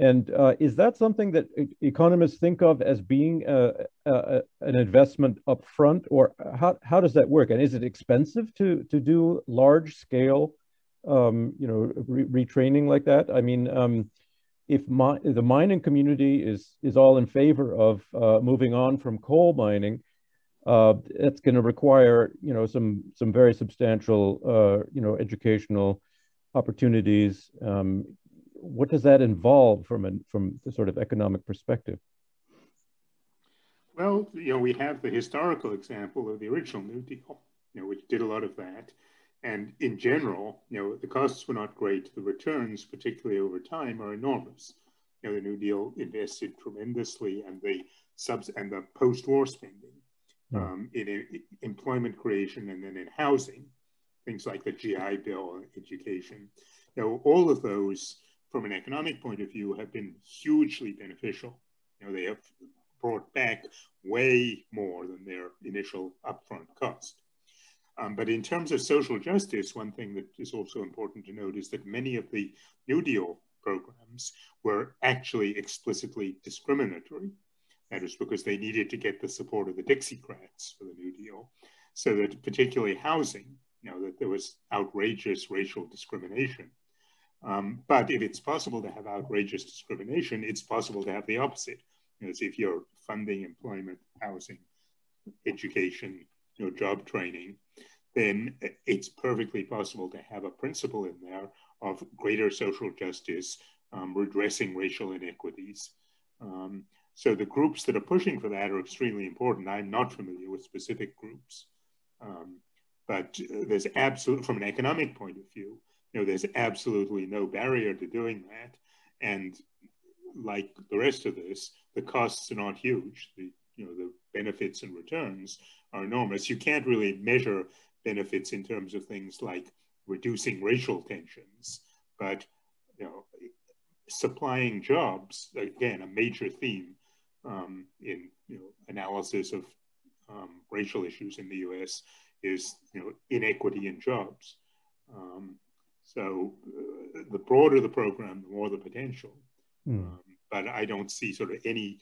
[SPEAKER 1] and is that something that economists think of as being an investment up front, or how does that work? And is it expensive to do large scale retraining like that? I mean, if the mining community is all in favor of moving on from coal mining, it's going to require some very substantial educational opportunities. What does that involve from the sort of economic perspective?
[SPEAKER 5] Well, we have the historical example of the original New Deal, which did a lot of that. And in general, the costs were not great. The returns, particularly over time, are enormous. The New Deal invested tremendously, and the post-war spending in employment creation and then in housing, things like the GI Bill, education. All of those, from an economic point of view, have been hugely beneficial. They have brought back way more than their initial upfront cost. But in terms of social justice, one thing that is also important to note is that many of the New Deal programs were actually explicitly discriminatory. That is because they needed to get the support of the Dixiecrats for the New Deal, so that particularly housing, that there was outrageous racial discrimination. But if it's possible to have outrageous discrimination, it's possible to have the opposite, as if you're funding employment, housing, education, job training, then it's perfectly possible to have a principle in there of greater social justice, redressing racial inequities. So the groups that are pushing for that are extremely important. I'm not familiar with specific groups, but there's absolutely, from an economic point of view, there's absolutely no barrier to doing that. And like the rest of this, the costs are not huge. The benefits and returns are enormous. You can't really measure benefits in terms of things like reducing racial tensions, but supplying jobs, again, a major theme in analysis of racial issues in the US is inequity in jobs. So the broader the program, the more the potential. But I don't see sort of any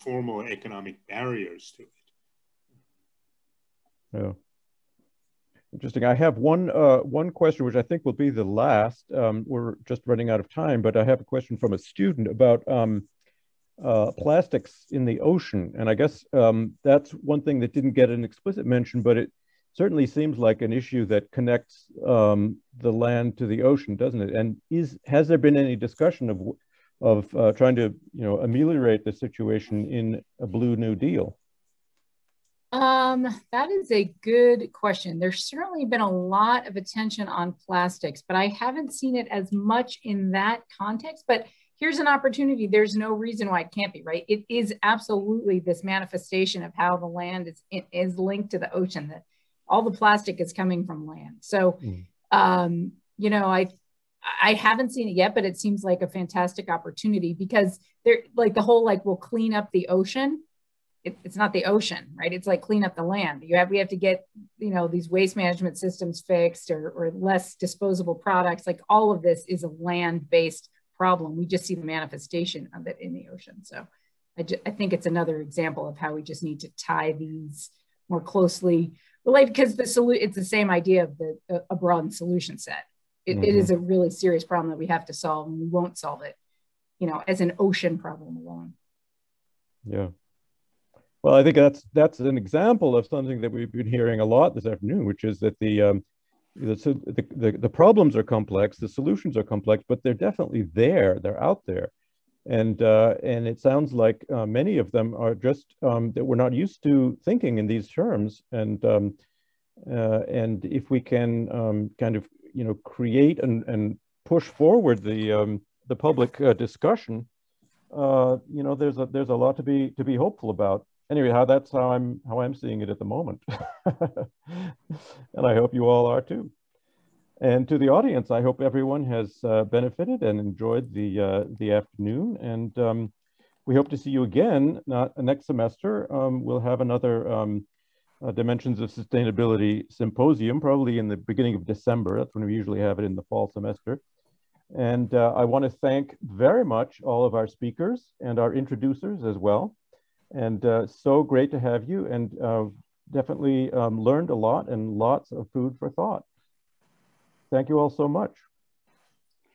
[SPEAKER 5] formal economic barriers to it.
[SPEAKER 1] Yeah. Interesting. I have one question, which I think will be the last. We're just running out of time, but I have a question from a student about plastics in the ocean. And I guess that's one thing that didn't get an explicit mention, but it certainly seems like an issue that connects the land to the ocean, doesn't it? And has there been any discussion of trying to ameliorate the situation in a Blue New Deal?
[SPEAKER 7] That is a good question. There's certainly been a lot of attention on plastics, but I haven't seen it as much in that context. But here's an opportunity. There's no reason why it can't be, right? It is absolutely this manifestation of how the land is linked to the ocean, that all the plastic is coming from land. So, I haven't seen it yet, but it seems like a fantastic opportunity because the whole we'll clean up the ocean. It's not the ocean, right? It's like clean up the land. We have to get, these waste management systems fixed or less disposable products. Like all of this is a land-based problem. We just see the manifestation of it in the ocean. So I think it's another example of how we just need to tie these more closely related because it's the same idea of a broad solution set. It is a really serious problem that we have to solve, and we won't solve it, as an ocean problem alone.
[SPEAKER 1] Yeah. Well, I think that's an example of something that we've been hearing a lot this afternoon, which is that the problems are complex, the solutions are complex, but they're definitely there. They're out there, and it sounds like many of them are just that we're not used to thinking in these terms, and if we can kind of create and push forward the public discussion, there's a lot to be hopeful about. Anyway, that's how I'm seeing it at the moment, and I hope you all are too. And to the audience, I hope everyone has benefited and enjoyed the afternoon. And we hope to see you again next semester. We'll have another Dimensions of Sustainability Symposium, probably in the beginning of December. That's when we usually have it in the fall semester. And I want to thank very much all of our speakers and our introducers as well. And so great to have you, and definitely learned a lot and lots of food for thought. Thank you all so much.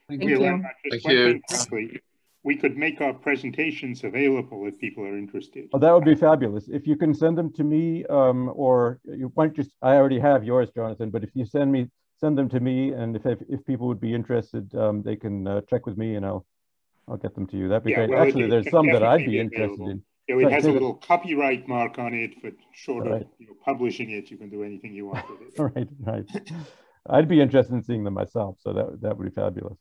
[SPEAKER 3] Thank
[SPEAKER 5] you.
[SPEAKER 3] you.
[SPEAKER 2] Thank you.
[SPEAKER 5] Quickly, we could make our presentations available if people are interested.
[SPEAKER 1] Oh, that would be fabulous. If you can send them to me, or you might just, I already have yours, Jonathan, but if you send them to me, and if people would be interested, they can check with me and I'll get them to you. That'd be great.
[SPEAKER 5] Well,
[SPEAKER 1] actually, there's some that I'd be interested in.
[SPEAKER 5] It has a little copyright mark on it, but short of publishing it, you can do anything you want with it.
[SPEAKER 1] Right. I'd be interested in seeing them myself, so that would be fabulous.